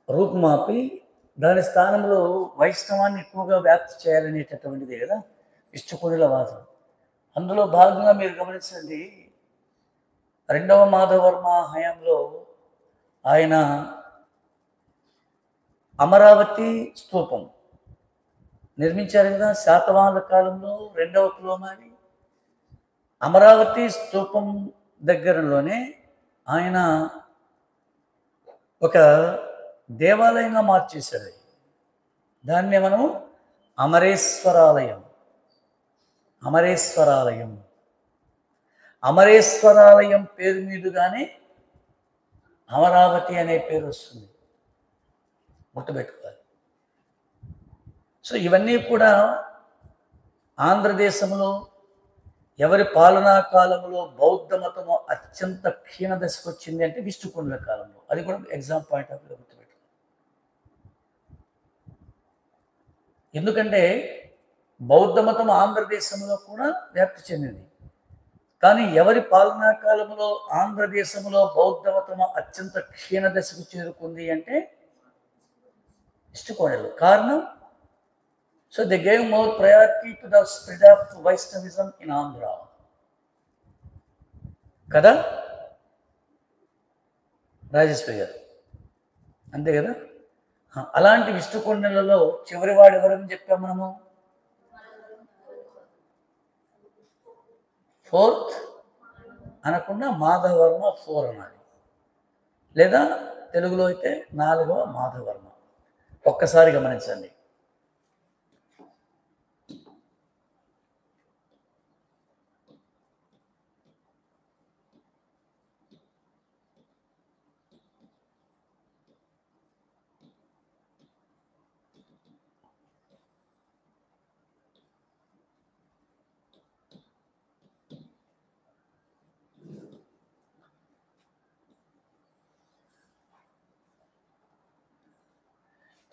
రూపుమాపి దాని స్థానంలో వైష్ణవాన్ని ఎక్కువగా వ్యాప్తి చేయాలనేటటువంటిది కదా విష్ణుకొండల వాదం. అందులో భాగంగా మీరు గమనించండి, 2వ మాధవర్మ హయాంలో ఆయన అమరావతి స్తూపం నిర్మించారు కదా. శాతవాహనుల కాలంలో 2వ పులోమాని అమరావతి స్తూపం దగ్గరలోనే ఆయన ఒక దేవాలయంగా మార్చేశాడు. దాన్నే మనం అమరేశ్వరాలయం అమరేశ్వరాలయం పేరు మీదుగానే అమరావతి అనే పేరు వస్తుంది, గుర్తుపెట్టుకోవాలి. సో ఇవన్నీ కూడా ఆంధ్రదేశంలో ఎవరి పాలనా కాలంలో బౌద్ధ మతము అత్యంత క్షీణ దశకు వచ్చింది అంటే విష్ణుకొండల కాలంలో. అది కూడా ఎగ్జామ్ పాయింట్ ఆఫ్ వ్యూ గుర్తుపెట్టుకోవాలి. ఎందుకంటే బౌద్ధ మతం ఆంధ్రదేశంలో కూడా వ్యాప్తి చెందింది, కానీ ఎవరి పాలనా కాలంలో ఆంధ్రదేశంలో బౌద్ధ మతం అత్యంత క్షీణ దశకు చేరుకుంది అంటే విష్ణుకొండలు. కారణం, so they gave more priority to the spread of Vaishnavism in Andhra. కదా రాజేశ్వరి గారు, అంతే కదా. అలాంటి విష్ణుకుండలలో చివరి వాడు ఎవరని చెప్పాము మనము? ఫోర్త్ అనకుండా మాధవర్మ 4 అనాలి, లేదా తెలుగులో అయితే 4వ మాధవర్మ. ఒక్కసారి గమనించండి.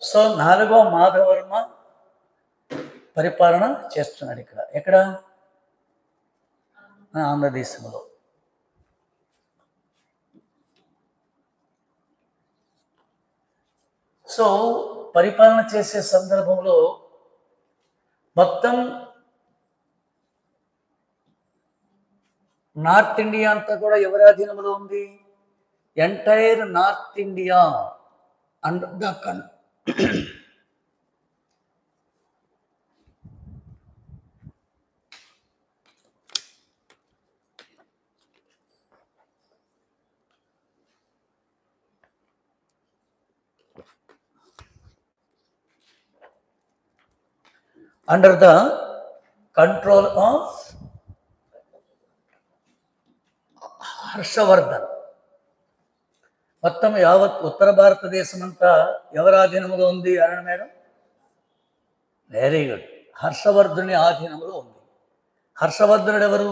సో 4వ మాధవర్మ పరిపాలన చేస్తున్నాడు ఇక్కడ. ఎక్కడ? ఆంధ్రదేశంలో. సో పరిపాలన చేసే సందర్భంలో మొత్తం నార్త్ ఇండియా అంతా కూడా ఎవరి అధీనంలో ఉంది? Entire North India under the control of Harshavardhan. మొత్తం యావత్ ఉత్తర భారతదేశం అంతా ఎవరి ఆధీనంలో ఉంది అరుణ మేడం? వెరీ గుడ్, హర్షవర్ధుని ఆధీనంలో ఉంది. హర్షవర్ధనుడు ఎవరు?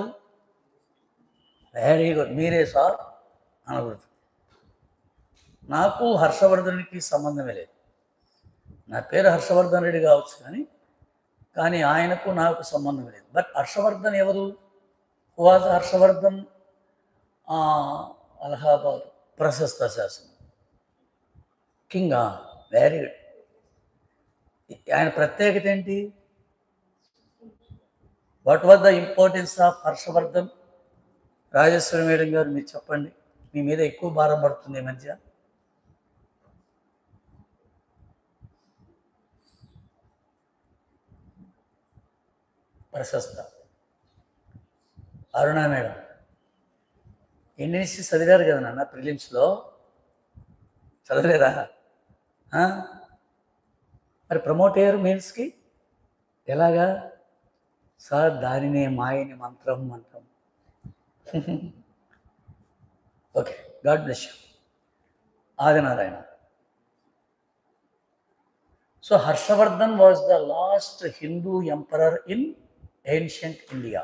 వెరీ గుడ్, మీరే సార్ అనకూడదు. నాకు హర్షవర్ధనునికి సంబంధమే లేదు. నా పేరు హర్షవర్ధన్ రెడ్డి కావచ్చు, కానీ ఆయనకు నాకు సంబంధం లేదు. బట్ హర్షవర్ధన్ ఎవరు? వాజ్ హర్షవర్ధన్ అలహాబాద్ ప్రశస్త శాసనం కింగ్. Very good. ఆయన ప్రత్యేకత ఏంటి? What was the importance of Harshavardhan? Rajeshwari madam గారు మీరు చెప్పండి, మీ మీద ఎక్కువ భారం పడుతుంది ఈ మధ్య. ప్రశస్త అరుణ మేడం ఎన్ఎస్సి చదివారు కదా నాన్న, ప్రిలిమ్స్లో చదవలేదా? మరి ప్రమోట్ అయ్యారు మెయిన్స్కి. ఎలాగా సార్? దానినే మాయని మంత్రం అంటాం. Okay, God bless you. Adinarayana. So Harshavardhan was the last Hindu emperor in ancient India.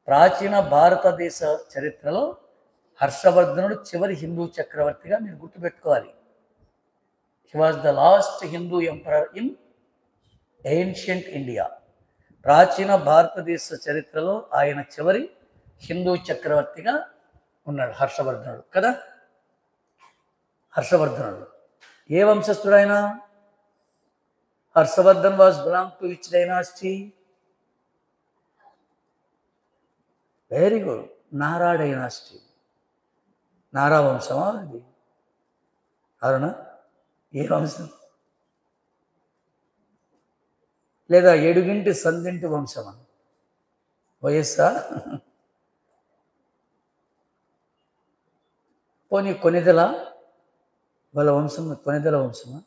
ప్రాచీన భారతదేశ చరిత్రలో హర్షవర్ధనుడు చివరి హిందూ చక్రవర్తిగా మీరు గుర్తుపెట్టుకోవాలి. He was the last Hindu emperor in ancient India. ప్రాచీన భారతదేశ చరిత్రలో ఆయన చివరి హిందూ చక్రవర్తిగా ఉన్నాడు హర్షవర్ధనుడు కదా. హర్షవర్ధనుడు ఏ వంశస్థుడు ఆయన? Harshavardhan was belong to which dynasty? Very good, Nara dynasty. Nara వంశమా అది? అవునా? ఏ వంశం? లేదా ఏడుగింటి సందింటి వంశమా? వయస్సా? పోనీ కొనిదెల వాళ్ళ వంశం? కొనిదెల వంశమా?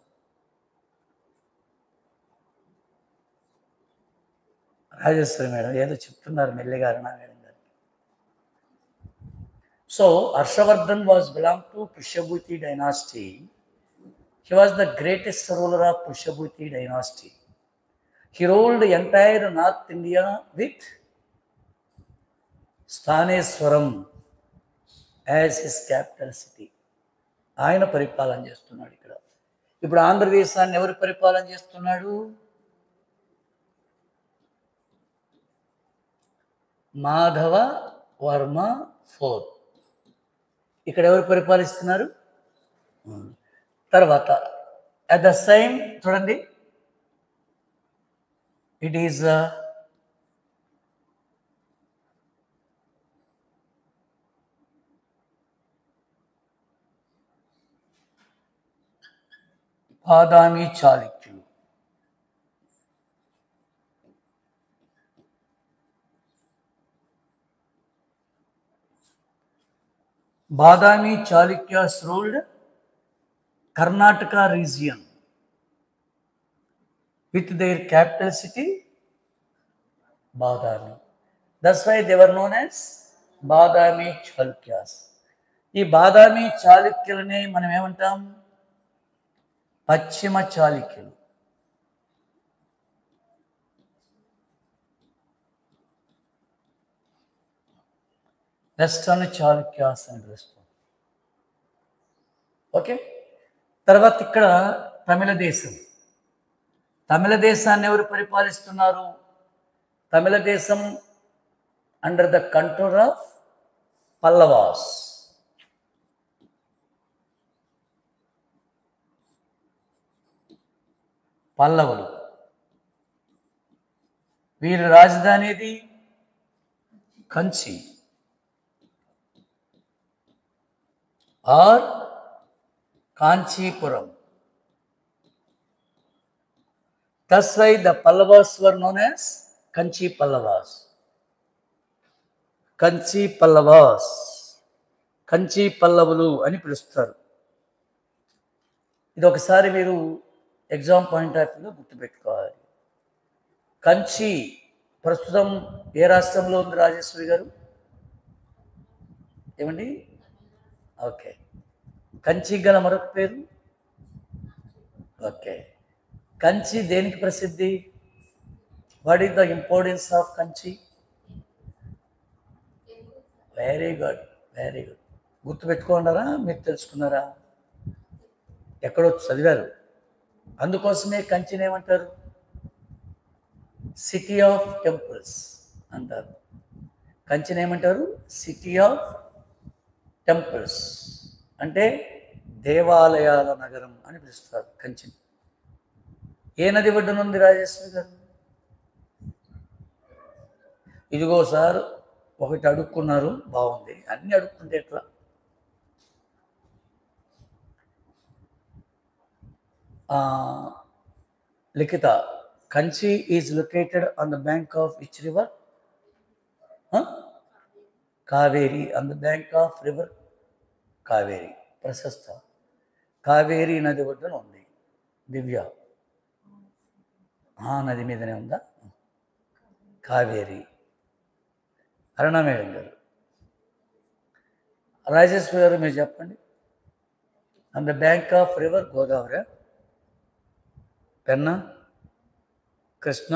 రాజేశ్వరి మేడం ఏదో చెప్తున్నారు మెల్లిగా అరుణ మేడం గారు. So Harshavardhan was belong to Pushyabhuti dynasty. He was the greatest ruler of Pushyabhuti dynasty. He ruled the entire North India with Sthaneshwaram as his capital city. ఆయన పరిపాలన చేస్తున్నాడు ఇక్కడ. ఇప్పుడు ఆంధ్రదేశాన్ని ఎవరు పరిపాలన చేస్తున్నాడు? మాధవ వర్మ 4. ఇక్కడ ఎవరు పరిపాలిస్తున్నారు? తర్వాత అట్ ద సేమ్ చూడండి, it is బాదామి చాళుక్యులు. Badami Chalukyas ruled Karnataka region with their capital city Badami. That's why they were known as Badami Chalukyas. ఈ బాదామి చాళుక్యులని మనం ఏమంటాం? పశ్చిమ చాళుక్యులు. వెస్టర్న్ చాళుక్యాస్ అని పిలుస్తాం. ఓకే, తర్వాత ఇక్కడ తమిళ దేశం. తమిళ దేశాన్ని ఎవరు పరిపాలిస్తున్నారు? తమిళ దేశం under the control of Pallavas. పల్లవులు. వీరి రాజధానిది Kanchi or Kanchipuram. That's why the Pallavas were known as Kanchi Pallavas. Kanchi Pallavas, Kanchi పల్లవులు అని పిలుస్తారు. ఇది ఒకసారి మీరు ఎగ్జామ్ పాయింట్ ఆఫ్ వ్యూలో గుర్తుపెట్టుకోవాలి. కంచి ప్రస్తుతం ఏ రాష్ట్రంలో ఉంది రాజేశ్వరి గారు? ఏమండి? ఓకే. కంచి గల మరొక పేరు? ఓకే. కంచి దేనికి ప్రసిద్ధి? What is the importance of Kanchi? Very good, very good. గుర్తుపెట్టుకున్నారా? మీరు తెలుసుకున్నారా? ఎక్కడో చదివారు. అందుకోసమే కంచిని ఏమంటారు? సిటీ ఆఫ్ టెంపుల్స్ అంటారు. కంచిని ఏమంటారు? సిటీ ఆఫ్ టెంపుల్స్ అంటే దేవాలయాల నగరం అని పిలుస్తారు కంచిని. ఏ నది ఒడ్డున ఉంది రాజేశ్వరి గారు? ఇదిగో సార్, ఒకటి అడుక్కున్నారు, బాగుంది. అన్ని అడుక్కుంటే ఎట్లా? Likhita, Kanchi is located on the bank of which river? Kaveri. On the bank of river Kaveri. ప్రశస్త కావేరి నది ఒడ్డున ఉంది. దివ్య, నది మీదనే ఉందా? కావేరి. అరుణ మేడం గారు. రాజేశ్వరి గారు మీరు చెప్పండి. On the bank of river Godavari, Penna, Krishna.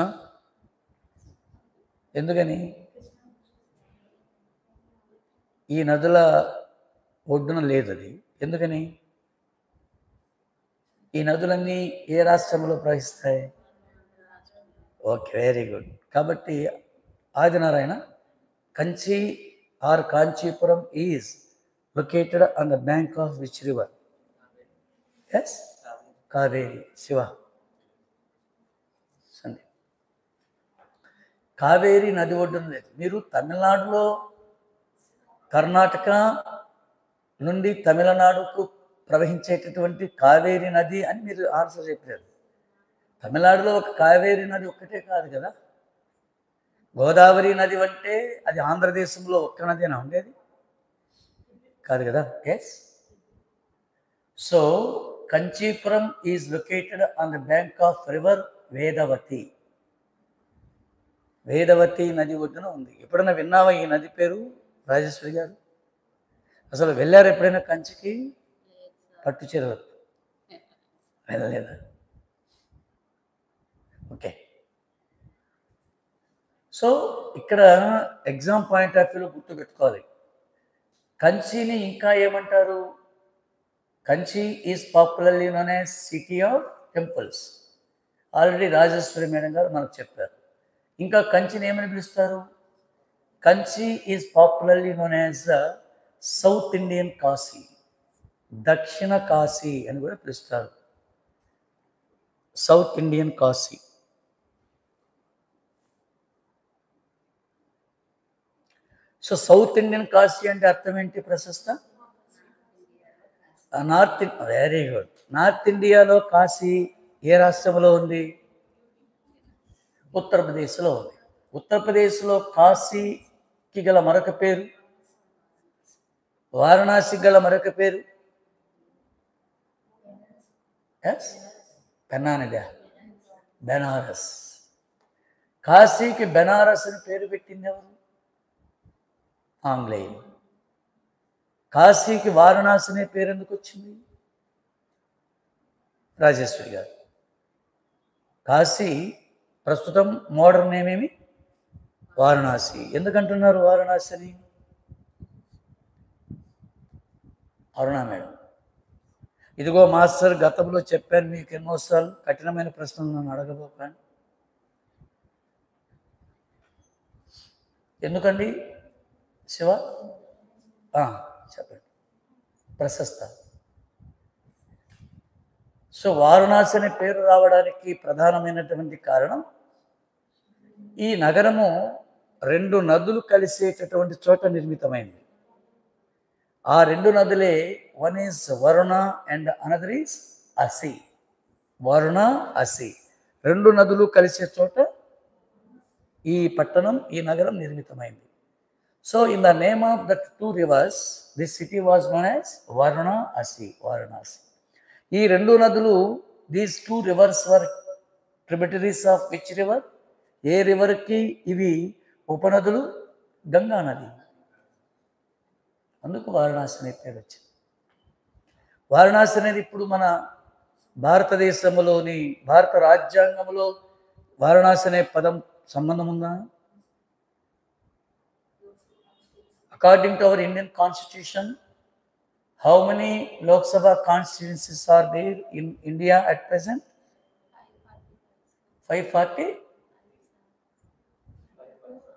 ఎందుకని? ఈ నదుల ఒడ్డున లేదు అది. ఎందుకని? ఈ నదులన్నీ ఏ రాష్ట్రంలో ప్రవహిస్తాయి? Okay, very good. కాబట్టి Adinarayana, Kanchi or Kanchipuram is located on the bank of which river? Yes, Kaveri. Shiva, Sandeep. Kaveri నది ఒడ్డున లేదు. మీరు తమిళనాడులో కర్ణాటక నుండి తమిళనాడుకు ప్రవహించేటటువంటి కావేరి నది అని మీరు ఆన్సర్ చెప్పారు. తమిళనాడులో ఒక కావేరి నది ఒక్కటే కాదు కదా. గోదావరి నది అంటే అది ఆంధ్రదేశంలో ఒక్క నదినా ఉండేది? కాదు కదా. Yes. So Kanchipuram is located on the bank of river Vedavati. Vedavati నది ఒడ్డున ఉంది. ఎప్పుడైనా విన్నావా ఈ నది పేరు రాజేశ్వరి గారు? అసలు వెళ్ళారు ఎప్పుడైనా కంచికి? పట్టు చీరలకు వెళ్ళలేదా? ఓకే. సో ఇక్కడ ఎగ్జామ్ పాయింట్ ఆఫ్ వ్యూలో గుర్తుపెట్టుకోవాలి. కంచిని ఇంకా ఏమంటారు? Kanchi is popularly known as city of temples. Already Rajeshwari madam గారు మనకు చెప్పారు. ఇంకా కంచిని ఏమని పిలుస్తారు? Kanchi is popularly known as south Indian Kashi, దక్షిణ కాశీ అని కూడా పిలుస్తారు. South Indian Kashi. So south Indian Kashi అంటే అర్థం ఏంటి? ప్రశస్త వెరీ గుడ్. నార్త్ ఇండియాలో కాశీ ఏ రాష్ట్రంలో ఉంది? ఉత్తరప్రదేశ్లో ఉంది. ఉత్తరప్రదేశ్లో కాశీకి గల మరొక పేరు, వారణాసికి గల మరొక పేరు బెనారస్. కాశీకి బెనారస్ అని పేరు పెట్టింది ఎవరు? ఆంగ్లేయులు. కాశీకి వారణాసి అనే పేరు ఎందుకు వచ్చింది? రాజేశ్వరి గారు. కాశీ ప్రస్తుతం మోడర్న్ నేమేమి? వారణాసి. ఎందుకంటున్నారు వారణాసి అని? అరుణా మేడం, ఇదిగో మాస్టర్ గతంలో చెప్పాను మీకు ఎన్నోసార్లు, కఠినమైన ప్రశ్నలు నన్ను అడగబోకాను. ఎందుకండి శివ? చెప్పండి. ప్రశస్త. సో వారణాసి అనే పేరు రావడానికి ప్రధానమైనటువంటి కారణం, ఈ నగరము 2 నదులు కలిసేటటువంటి చోట నిర్మితమైంది. ఆ 2 నదులే, one is Varuna and another is Asi. Varuna, అసి 2 నదులు కలిసే చోట ఈ పట్టణం, ఈ నగరం నిర్మితమైంది. So in the name of that 2 rivers, this city was known as Varuna, Asi, Varanasi. ఈ 2 నదులు, these 2 rivers were tributaries of which river? ఏ రివర్కి ఇవి ఉపనదులు? గంగా నది. అందుకు వారణాసి అనే పేరు వచ్చింది. వారణాసి అనేది ఇప్పుడు మన భారతదేశంలోని, భారత రాజ్యాంగంలో వారణాసి అనే పదం సంబంధం ఉందా? According to our Indian constitution, how many Lok Sabha constituencies are there in India at present? 540.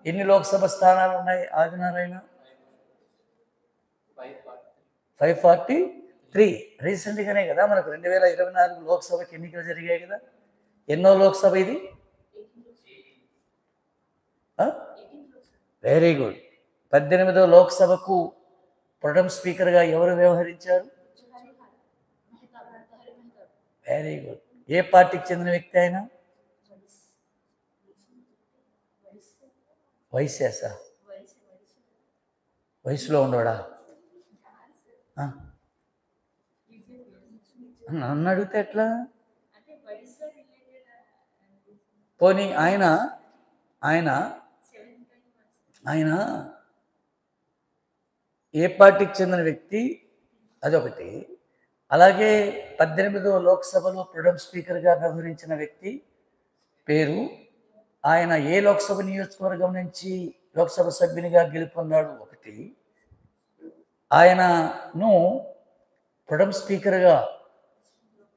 ఎన్ని లోక్సభ స్థానాలు ఉన్నాయి ఆదినారాయణ? 543. రీసెంట్గానే కదా మనకు 2024 లోక్సభకి ఎన్నికలు జరిగాయి కదా. ఎన్నో లోక్సభ ఇది? Very good. 18వ లోక్సభకు ప్రొటెం స్పీకర్గా ఎవరు వ్యవహరించారు? Very good. ఏ పార్టీకి చెందిన వ్యక్తి ఆయన? వైశ్యాసా? వయసులో ఉండోడా? నన్ను అడిగితే ఎట్లా? పోనీ ఆయన ఆయన ఆయన ఏ పార్టీకి చెందిన వ్యక్తి? అదొకటి. అలాగే 18వ లోక్సభలో ప్రొటెం స్పీకర్గా వ్యవహరించిన వ్యక్తి పేరు, ఆయన ఏ లోక్సభ నియోజకవర్గం నుంచి లోక్సభ సభ్యునిగా గెలుపొందాడు ఒకటి. ఆయనను ప్రొటెం స్పీకర్గా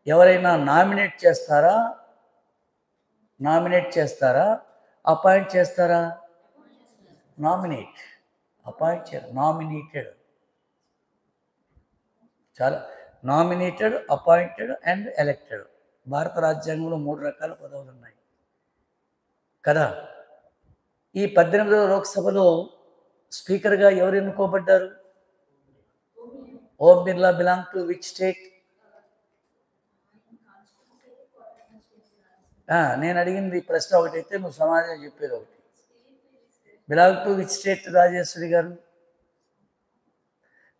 ఎవరైనా నామినేట్ చేస్తారా? అపాయింట్ చేస్తారా? అపాయింట్ చేయరు. నామినేటెడ్. చాలా నామినేటెడ్, అపాయింటెడ్ అండ్ ఎలక్టెడ్. భారత రాజ్యాంగంలో 3 రకాల పదవులు ఉన్నాయి కదా. ఈ 18వ లోక్సభలో స్పీకర్గా ఎవరు ఎన్నుకోబడ్డారు? Om Birla. Belong to which state? నేను అడిగింది ప్రశ్న ఒకటైతే నువ్వు సమాధానం చెప్పేది ఒకటి. Belong to which state Rajeshwari garu?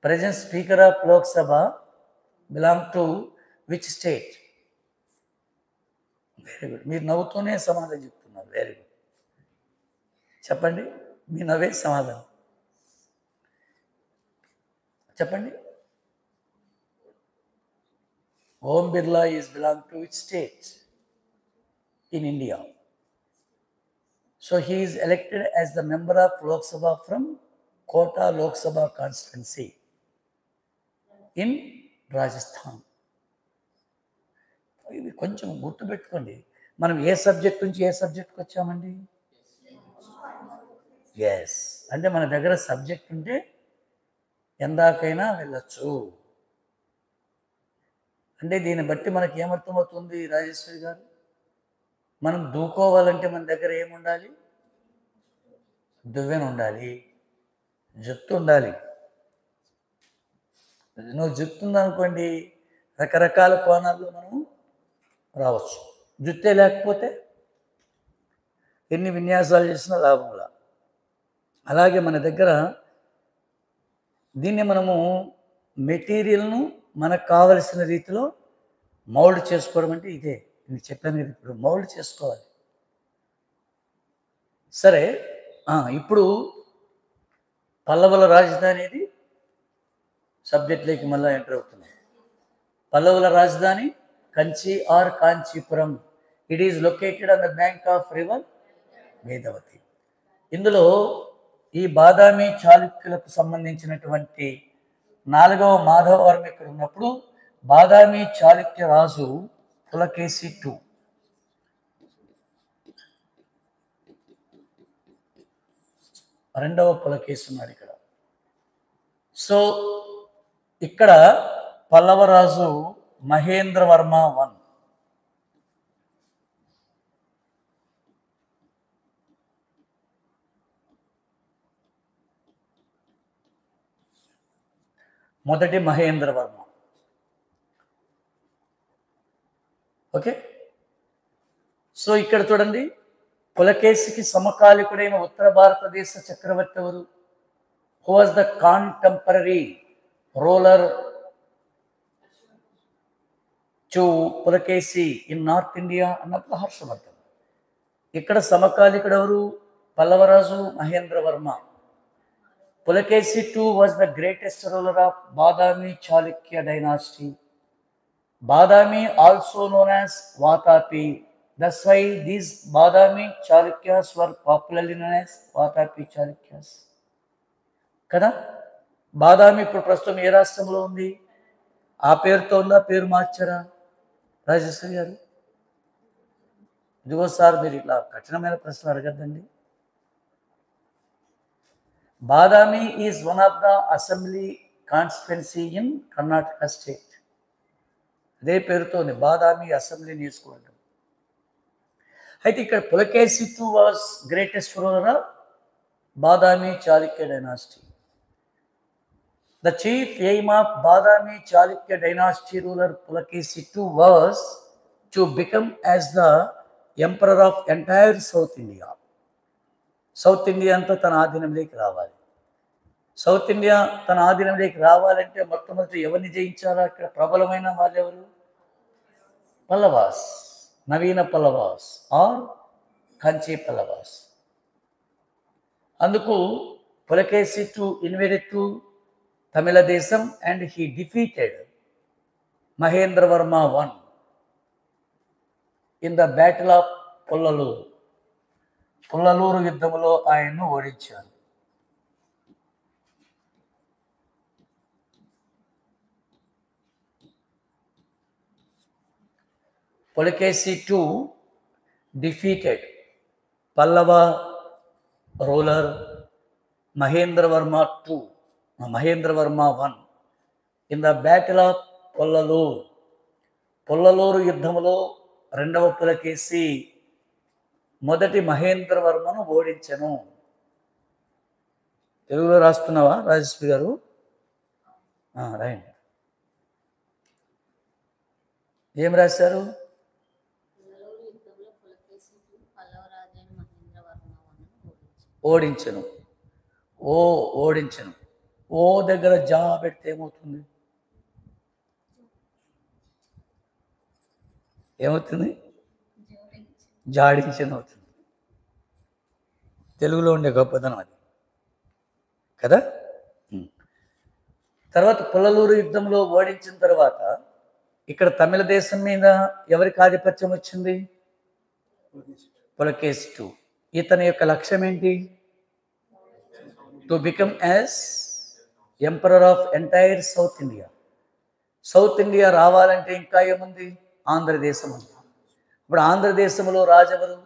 Present speaker of Lok Sabha belong to which state? Very good. మీరు నవ్వుతూనే సమాధానం చెప్తున్నారు. Very good. చెప్పండి, మీ నవ్వే సమాధానం చెప్పండి. Om Birla is belong to which state in India? So he is elected as the member of Lok Sabha from Kota Lok Sabha constituency in Rajasthan. ఇది కొంచెం గుర్తుపెట్టుకోండి. మనం ఏ సబ్జెక్ట్ నుంచి ఏ సబ్జెక్ట్కి వచ్చామండి? ఎస్, అంటే మన దగ్గర సబ్జెక్ట్ ఉంటే ఎందాకైనా వెళ్ళచ్చు. అంటే దీన్ని బట్టి మనకి ఏమర్థమవుతుంది రాజేశ్వరి గారు? మనం దూకోవాలంటే మన దగ్గర ఏముండాలి? దువ్వెన ఉండాలి, జుత్తు ఉండాలి, నువ్వు జుట్టు ఉందనుకోండి, రకరకాల కోణాల్లో మనం రావచ్చు. జుట్టే లేకపోతే ఎన్ని విన్యాసాలు చేసినా లాభంలా. అలాగే మన దగ్గర దీన్ని మనము మెటీరియల్ను మనకు కావలసిన రీతిలో మౌల్డ్ చేసుకోవడం అంటే ఇదే. నేను చెప్పాను కదా, ఇప్పుడు మౌల్డ్ చేసుకోవాలి. సరే, ఇప్పుడు పల్లవుల రాజధాని ఇది సబ్జెక్ట్లోకి మళ్ళీ ఎంటర్ అవుతున్నాయి. పల్లవుల రాజధాని Kanchi or Kanchipuram. It is located on the bank of river Vedavati. ఇందులో ఈ బాదామి చాళుక్యులకు సంబంధించినటువంటి 4వ మాధవవర్మ ఇక్కడ ఉన్నప్పుడు బాదామి చాళుక్య రాజు పులకేశి II. రెండవ పులకేశి ఉన్నాడు ఇక్కడ. సో ఇక్కడ పల్లవరాజు మహేంద్రవర్మ I. మొదటి మహేంద్రవర్మ. ఓకే. సో ఇక్కడ చూడండి, పులకేశికి సమకాలికుడైన ఉత్తర భారతదేశ చక్రవర్తి ఎవరు? Who was the contemporary ruler to Pulakeshi in North India అన్నప్పుడు హర్షవర్ధన్. ఇక్కడ సమకాలికుడు ఎవరు? Pallavaraju Mahendravarma. Pulakesi II was the greatest ruler of Badami Chalukya dynasty. Badami also known as Vatapi. That's why these Badami Chalukyas were popularly known as Vatapi Chalukyas. కదా, బాదామి ఇప్పుడు ప్రస్తుతం ఏ రాష్ట్రంలో ఉంది? ఆ పేరుతో ఉందా, పేరు మార్చారా రాజేశ్వరి గారు? ఇదిగో సార్, మీరు ఇట్లా కఠినమైన ప్రశ్నలు అడగద్దండి. Badami is one of the assembly constituency in Karnataka state. అదే పేరుతోనే బాదామి అసెంబ్లీ నియోజకవర్గం. అయితే ఇక్కడ Pulakeshi II was greatest ruler of Badami Chalukya dynasty. The chief aim of Badami Chalukya dynasty ruler Pulakesi II was to become as the emperor of entire South India. South India అంతా తన ఆధీనంలోకి రావాలి. South India తన ఆధీనంలోకి రావాలంటే మొట్టమొదటి ఎవరిని జయించాలా? ఇక్కడ ప్రబలమైన వాళ్ళు ఎవరు? పల్లవాస్, నవీన పల్లవాస్ ఆర్ కంచి పల్లవాస్. అందుకు Pulakeshi II invaded to Tamil దేశం and he defeated Mahendravarma I in the battle of Pullalur. Pullalur యుద్ధంలో ఆయన్ను ఓడించారు. Pulakeshi II defeated Pallava ruler Mahendravarma I in the battle of Pollaluru. పొల్లలూరు యుద్ధంలో రెండవ పులకేశి మొదటి మహేంద్రవర్మను ఓడించెను. తెలుగులో రాస్తున్నావా రాజేశ్వరి గారు? రాయండి. ఏం రాశారు? ఓడించెను. ఓడించెను. ఓ దగ్గర జా పెడితే ఏమవుతుంది? జాడించను అవుతుంది. తెలుగులో ఉండే గొప్పతనం అది కదా. తర్వాత పుల్లలూరు యుద్ధంలో ఓడించిన తర్వాత ఇక్కడ తమిళ దేశం మీద ఎవరికి ఆధిపత్యం వచ్చింది? పులకేశి II. ఇతని యొక్క లక్ష్యం ఏంటి? To become as emperor of entire south India. South India రావాలంటే ఇంకా ఏముంది? ఆంధ్రదేశం ఉంది. ఇప్పుడు ఆంధ్రదేశంలో రాజెవరు?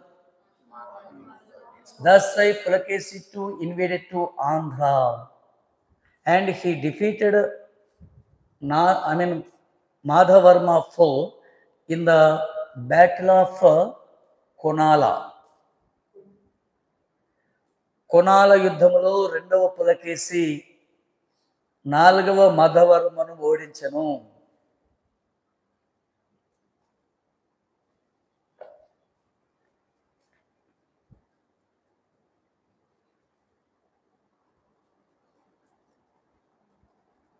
Thus why Pulakesi II invaded to Andhra and he defeated Madhavarma IV in the battle of Konala. కొనాల యుద్ధంలో రెండవ పులకేశి 4వ మధవర్మను ఓడించెను.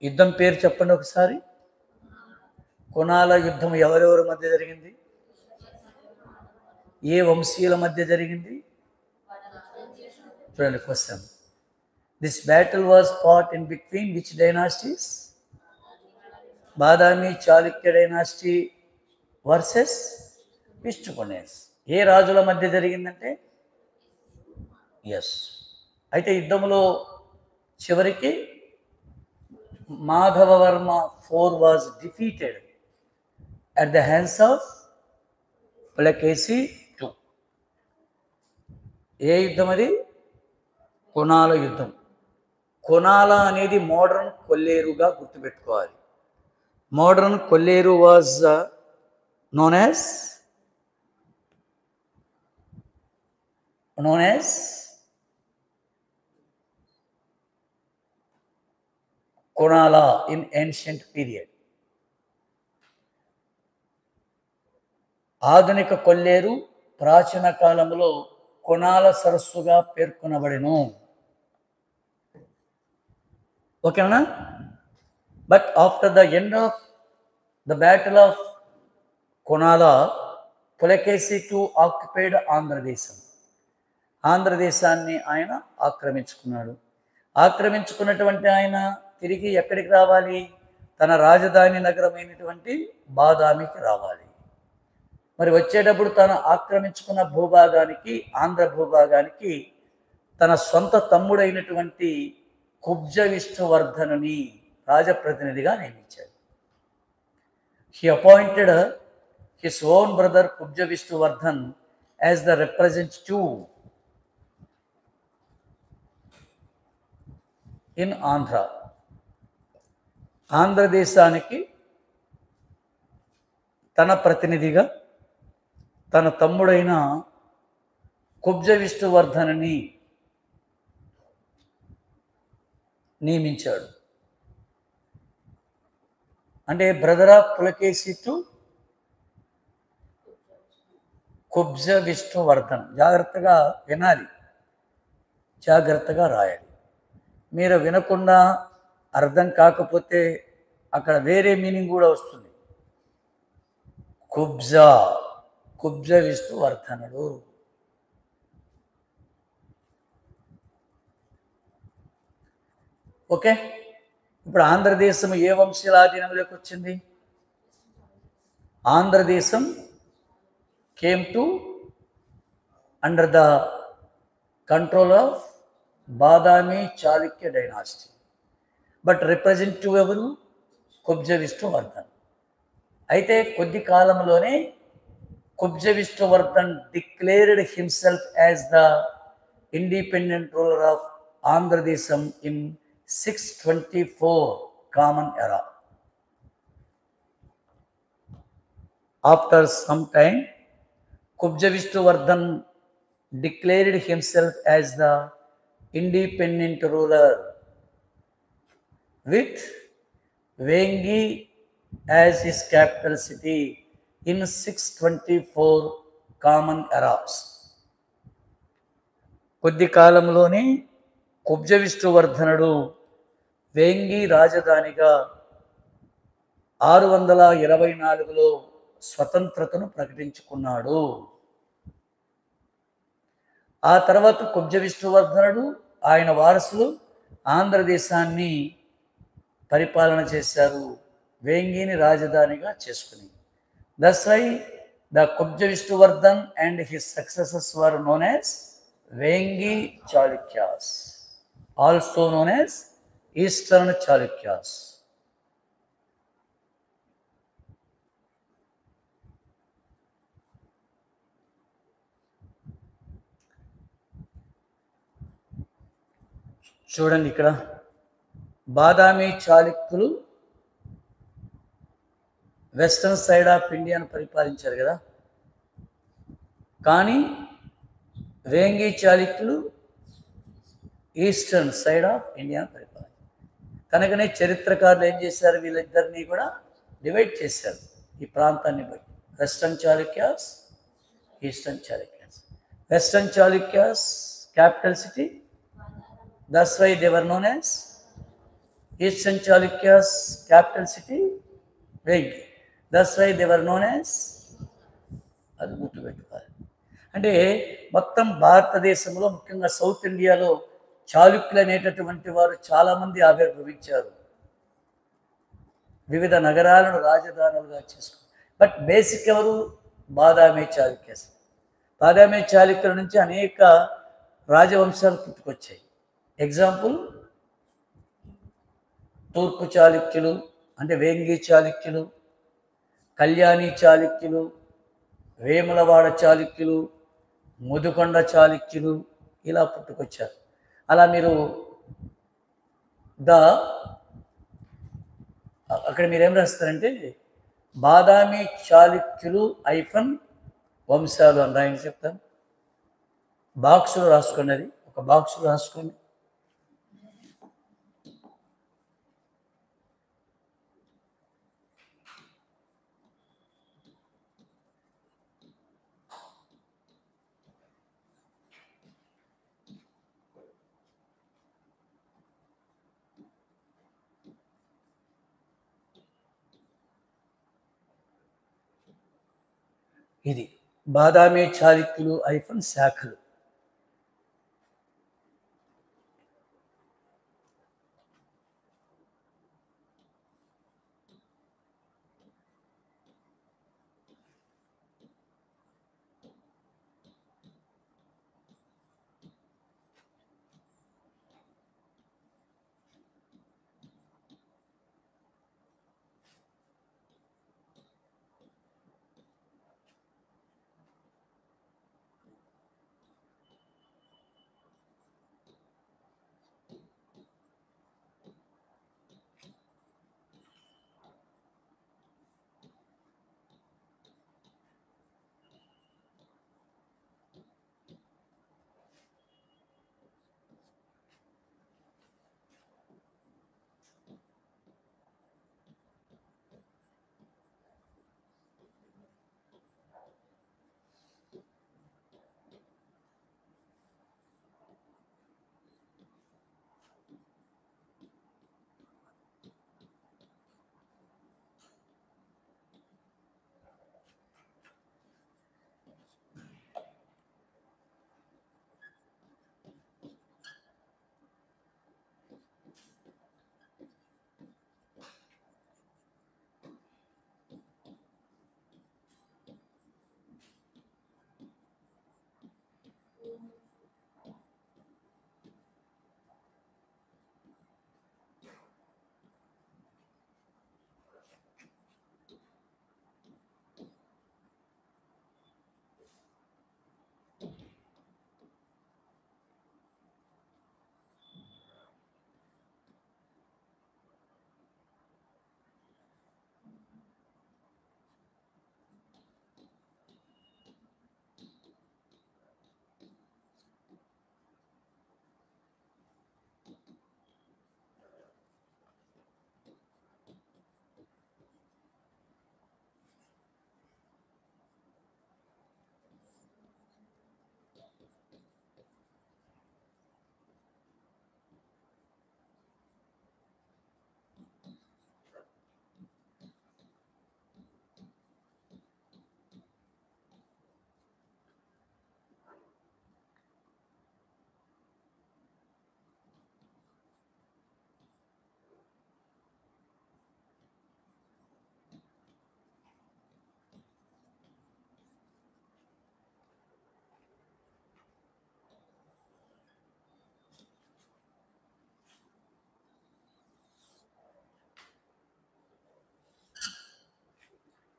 యుద్ధం పేరు చెప్పండి ఒకసారి. కునాల యుద్ధం ఎవరెవరి మధ్య జరిగింది? ఏ వంశీయుల మధ్య జరిగింది? చూడండి question. This battle was fought in between which dynasties? Badami Chalukya dynasty versus Vishnukundins. ఏ రాజుల మధ్య జరిగిందంటే ఎస్. అయితే యుద్ధంలో చివరికి Madhava Varma IV was defeated at the hands of Pulakesi II. ఏ యుద్ధం అది? కునాల యుద్ధం. కునాల అనేది మోడర్న్ కొల్లేరుగా గుర్తుపెట్టుకోవాలి. Modern Kolleru was known as Kunala in ancient period. ఆధునిక కొల్లేరు ప్రాచీన కాలంలో కునాల సరస్సుగా పేర్కొనబడెను. ఓకేనా? But after the end of the battle of Kunala, Pulakeshi II occupied Andhradesam. ఆంధ్రదేశాన్ని ఆయన ఆక్రమించుకున్నాడు. ఆక్రమించుకున్నటువంటి ఆయన తిరిగి ఎక్కడికి రావాలి? తన రాజధాని నగరమైనటువంటి బాదామికి రావాలి. మరి వచ్చేటప్పుడు తను ఆక్రమించుకున్న భూభాగానికి, ఆంధ్ర భూభాగానికి తన సొంత తమ్ముడైనటువంటి కుబ్జ విష్ణువర్ధనుని రాజప్రతినిధిగా నియమించాడు. He appointed his own brother Kubja Vishnuvardhan as the representative in Andhra. ఆంధ్రదేశానికి తన ప్రతినిధిగా తన తమ్ముడైన కుబ్జ విష్ణువర్ధనుని నియమించాడు. అంటే brother of Pulakeshi II Kubja Vishnuvardhan. జాగ్రత్తగా వినాలి, జాగ్రత్తగా రాయాలి. మీరు వినకుండా అర్థం కాకపోతే అక్కడ వేరే మీనింగ్ కూడా వస్తుంది. కుబ్జ విష్ణువర్ధనుడు. ఓకే. ఇప్పుడు ఆంధ్రదేశం ఏ వంశీయుల ఆధీనంలోకి వచ్చింది? Andhradesam came to under the control of Badami Chalukya dynasty. But representative ఎవరు? కుబ్జ విష్ణువర్ధన్. అయితే కొద్ది కాలంలోనే Kubja Vishnuvardhan declared himself as the independent ruler of Andhradesam in 624 common era. After some time Kubja Vishnuvardhan declared himself as the independent ruler with Vengi as his capital city in 624 common eras. కొద్ది కాలంలోనే కుబ్జ విష్ణువర్ధనుడు వేంగి రాజధానిగా 624లో స్వతంత్రతను ప్రకటించుకున్నాడు. ఆ తర్వాత కుబ్జ విష్ణువర్ధనుడు, ఆయన వారసులు ఆంధ్రదేశాన్ని పరిపాలన చేశారు, వేంగిని రాజధానిగా చేసుకుని. That's why the Kubja Vishnuvardhan and his successors were known as Vengi Chalukyas, also known as Eastern Chalukyas. చూడండి ఇక్కడ బాదామి చాళుక్యులు వెస్టర్న్ సైడ్ ఆఫ్ ఇండియాను పరిపాలించారు కదా, కానీ వేంగి చాళుక్యులు ఈస్టర్న్ సైడ్ ఆఫ్ ఇండియాను పరిపాలించారు. కనుకనే చరిత్రకారులు ఏం చేశారు, వీళ్ళిద్దరినీ కూడా డివైడ్ చేశారు ఈ ప్రాంతాన్ని బట్టి. Western Chalukyas, Eastern Chalukyas. Western Chalukyas capital city, that's why they were known as. Eastern Chalukyas capital city Vengi, that's why they were known as. అది గుర్తుపెట్టుకోవాలి. అంటే మొత్తం భారతదేశంలో ముఖ్యంగా సౌత్ ఇండియాలో చాళుక్యులు అనేటటువంటి వారు చాలామంది ఆవిర్భవించారు, వివిధ నగరాలను రాజధానులుగా చేసుకున్నారు. బట్ బేసిక్ ఎవరు? బాదామి చాళుక్యస్. బాదామి చాళుక్యుల నుంచి అనేక రాజవంశాలు పుట్టుకొచ్చాయి. ఎగ్జాంపుల్ తూర్పు చాళుక్యులు అంటే వేంగి చాళుక్యులు, కళ్యాణి చాళుక్యులు, వేములవాడ చాళుక్యులు, ముదుకొండ చాళుక్యులు, ఇలా పుట్టుకొచ్చారు. అలా మీరు అక్కడ మీరేం రాస్తారంటే బాదామి చాళుక్యులు ఐఫన్ వంశాలు అని రాయని చెప్తాను. బాక్సులో రాసుకోండి, అది ఒక బాక్సులో రాసుకోండి. ఇది బాదామి చాళుక్యులు ఐఫన్ శాఖలు.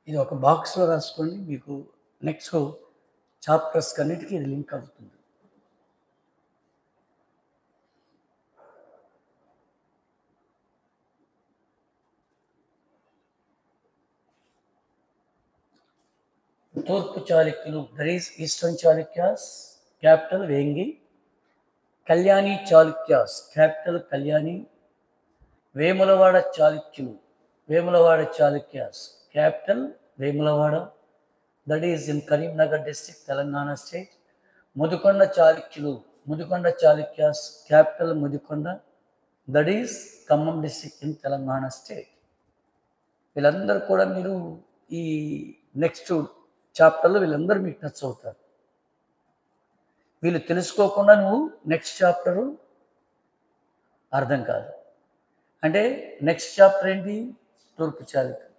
ఇది ఒక బాక్స్లో రాసుకోండి, మీకు నెక్స్ట్ చాప్టర్స్ అన్నిటికీ ఇది లింక్ అవుతుంది. తూర్పు చాళుక్యులు, that is eastern Chalukyas, capital Vengi. Kalyani Chalukyas, capital Kalyani. Vemulawada చాళుక్యులు, Vemulawada Chalukyas, capital Vemulawada, that is in Karimnagar district, Telangana state. Mudikonda చాళుక్యులు, Mudikonda Chalukyas, capital Mudikonda, that is Khammam district in Telangana state. వీళ్ళందరూ కూడా మీరు ఈ నెక్స్ట్ చాప్టర్లో వీళ్ళందరూ మీకు టచ్ అవుతారు. వీళ్ళు తెలుసుకోకుండా నువ్వు నెక్స్ట్ చాప్టరు అర్థం కాదు. అంటే నెక్స్ట్ చాప్టర్ ఏంటి? తూర్పు చాళుక్యులు.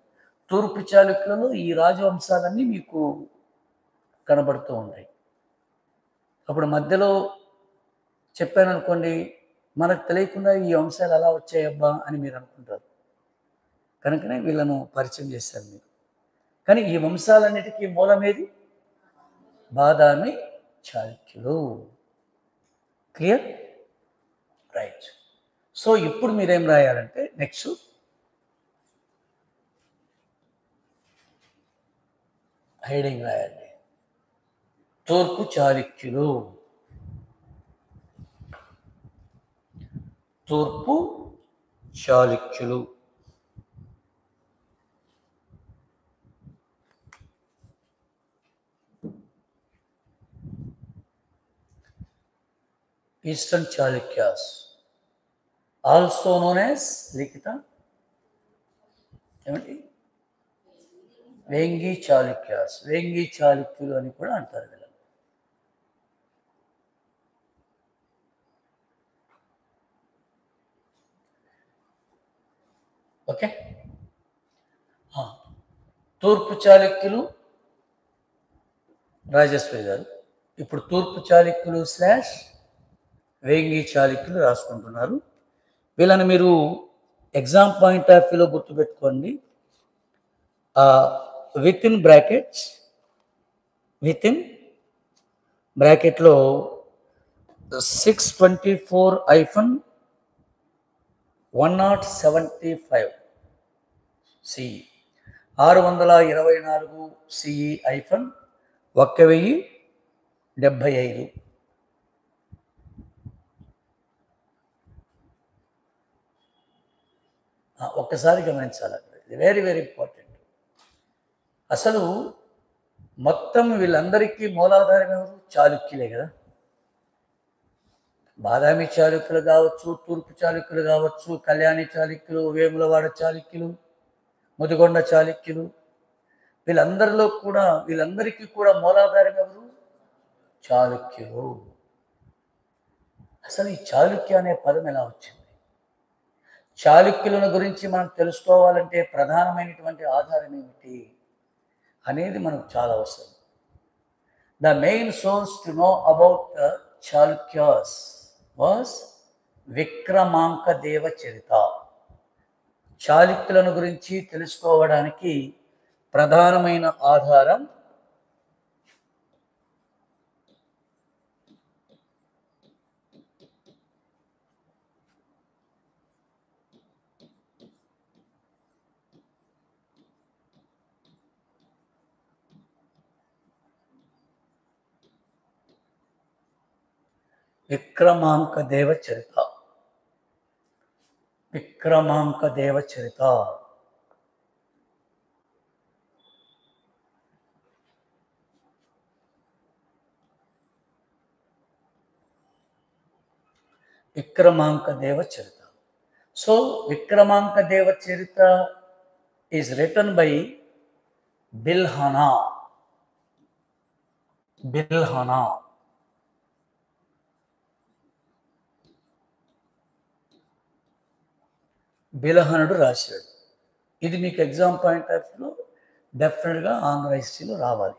తూర్పు చాళుక్యులలో ఈ రాజవంశాలన్నీ మీకు కనబడుతూ ఉంటాయి. అప్పుడు మధ్యలో చెప్పాను అనుకోండి, మనకు తెలియకుండా ఈ వంశాలు ఎలా వచ్చాయబ్బా అని మీరు అనుకుంటారు. కనుకనే వీళ్ళను పరిచయం చేశారు మీరు. కానీ ఈ వంశాలన్నిటికీ మూలమేది? బాదామి చాళుక్యులు. క్లియర్? రైట్. సో ఇప్పుడు మీరేం రాయాలంటే నెక్స్ట్ హెడింగ్ రాయండి. తూర్పు చాళుక్యులు, తూర్పు చాళుక్యులు. Eastern Chalukyas, also known as Likhita ఏమిటి? వేంగి చాళుక్యాస్, వేంగి చాళుక్యులు అని కూడా అంటారు వీళ్ళని. ఓకే. తూర్పు చాళుక్యులు రాజేశ్వరి గారు. ఇప్పుడు తూర్పు చాళుక్యులు స్లాష్ వేంగి చాళుక్యులు రాసుకుంటున్నారు. వీళ్ళని మీరు ఎగ్జామ్ పాయింట్ ఆఫ్ వ్యూలో గుర్తుపెట్టుకోండి. విత్ ఇన్ బ్రాకెట్లో 624-1075 CE, 624 CE - 1075. ఒక్కసారి గమనించాలి, ఇది వెరీ వెరీ ఇంపార్టెంట్. అసలు మొత్తం వీళ్ళందరికీ మూలాధారం ఎవరు? చాళుక్యులే కదా. బాదామి చాళుక్యులు కావచ్చు, తూర్పు చాళుక్యులు కావచ్చు, కళ్యాణి చాళుక్యులు, వేములవాడ చాళుక్యులు, ముదిగొండ చాళుక్యులు, వీళ్ళందరికీ కూడా మూలాధారం ఎవరు? చాళుక్యులు. అసలు ఈ చాళుక్య అనే పదం ఎలా వచ్చింది? చాళుక్యులను గురించి మనం తెలుసుకోవాలంటే ప్రధానమైనటువంటి ఆధారం ఏమిటి అనేది మనకు చాలా అవసరం. The main source to know about Chalukyas was Vikramanka Deva Charita. చాళుక్యులను గురించి తెలుసుకోవడానికి ప్రధానమైన ఆధారం విక్రమాంక దేవ చరిత. విక్రమాంక దేవ చరిత. విక్రమాంక దేవ చరిత. So విక్రమాంక Deva Charitha is written by Bilhana. బిల్హనుడు రాశాడు. ఇది మీకు ఎగ్జామ్ పాయింట్ ఆఫ్ వ్యూలో డెఫినెట్గా ఆంధ్ర హిస్టరీలో రావాలి.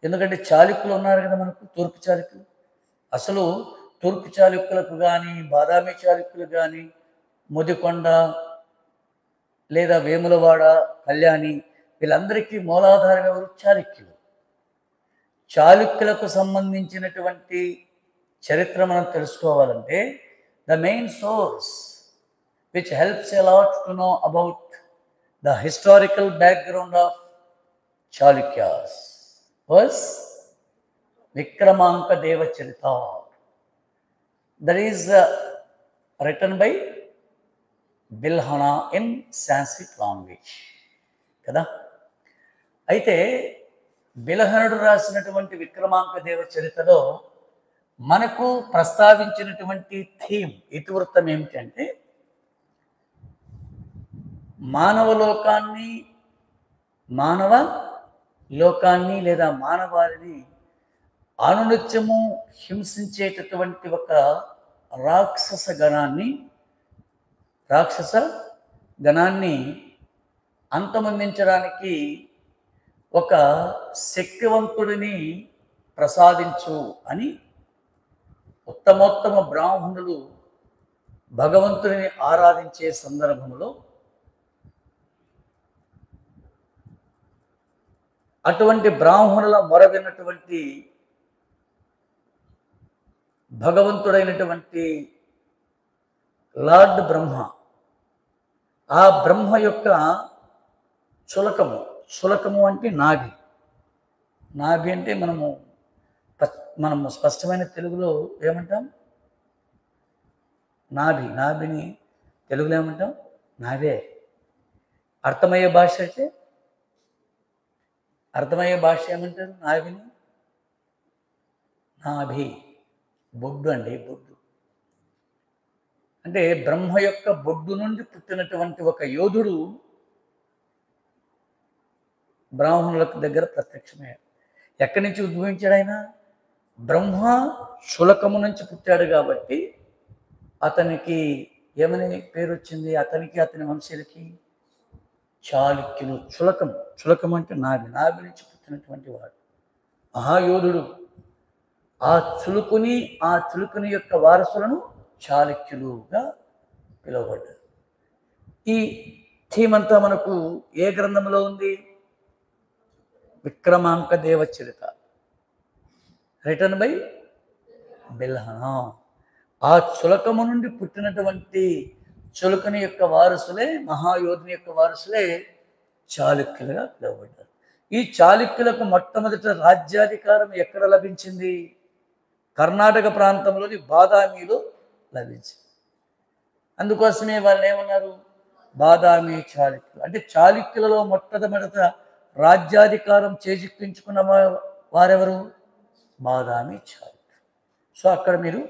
ఎందుకంటే చాళుక్యులు ఉన్నారు కదా మనకు, తూర్పు చాళుక్యులు. అసలు తూర్పు చాళుక్యులకు కానీ, బాదామి చాళుక్యులకు కానీ, ముదికొండ లేదా వేములవాడ, కళ్యాణి, వీళ్ళందరికీ మూలాధారం ఎవరు? చాళుక్యులు. చాళుక్యులకు సంబంధించినటువంటి చరిత్ర మనం తెలుసుకోవాలంటే the main source which helps a lot to know about the historical background of Chalukyas was Vikramanka Deva Charita. That is written by Bilhana in Sanskrit language కదా. అయితే బిల్హనుడు రాసినటువంటి విక్రమాంక దేవ చరిత్రలో మనకు ప్రస్తావించినటువంటి థీమ్ ఇతివృత్తం ఏమిటంటే మానవ లోకాన్ని లేదా మానవాళిని అనునిత్యము హింసించేటటువంటి ఒక రాక్షస గణాన్ని అంతమొందించడానికి ఒక శక్తివంతుడిని ప్రసాదించు అని ఉత్తమోత్తమ బ్రాహ్మణులు భగవంతుడిని ఆరాధించే సందర్భంలో అటువంటి బ్రాహ్మణుల మొర విన్నటువంటి భగవంతుడైనటువంటి లార్డ్ బ్రహ్మ, ఆ బ్రహ్మ యొక్క చులకము అంటే నాభి అంటే మనము స్పష్టమైన తెలుగులో ఏమంటాం? నాభిని తెలుగులో ఏమంటాం? నావే. అర్థమయ్యే భాష ఏమంటారు? నాభిని బొడ్డు అండి. బొడ్డు అంటే బ్రహ్మ యొక్క బొడ్డు నుండి పుట్టినటువంటి ఒక యోధుడు బ్రాహ్మణులకు దగ్గర ప్రత్యక్షమయ్యాడు. ఎక్కడి నుంచి ఉద్భవించాడు ఆయన? బ్రహ్మ చులకము నుంచి పుట్టాడు కాబట్టి అతనికి ఏమని పేరు వచ్చింది? అతని వంశీయులకి చాళుక్యులు. చులకం అంటే నాభి నుంచి పుట్టినటువంటి వాడు మహాయోధుడు. ఆ చులుకుని యొక్క వారసులను చాళుక్యులుగా పిలువబడ్డారు. ఈ థీమ్ అంతా మనకు ఏ గ్రంథంలో ఉంది? విక్రమాంక దేవ చరిత, రిటర్న్ బై బిల్హనా. ఆ చులకము నుండి పుట్టినటువంటి చులకని యొక్క వారసులే, మహాయోధుని యొక్క వారసులే చాళుక్యులుగా పిలువబడ్డారు. ఈ చాళుక్యులకు మొట్టమొదట రాజ్యాధికారం ఎక్కడ లభించింది? కర్ణాటక ప్రాంతంలోని బాదామిలో లభించింది. అందుకోసమే వాళ్ళు ఏమన్నారు? బాదామి చాళుక్యులు. అంటే చాళుక్యులలో మొట్టమొదట రాజ్యాధికారం చేజిక్కించుకున్న వారెవరు? బాదామి చాళుక్యులు. సో అక్కడ మీరు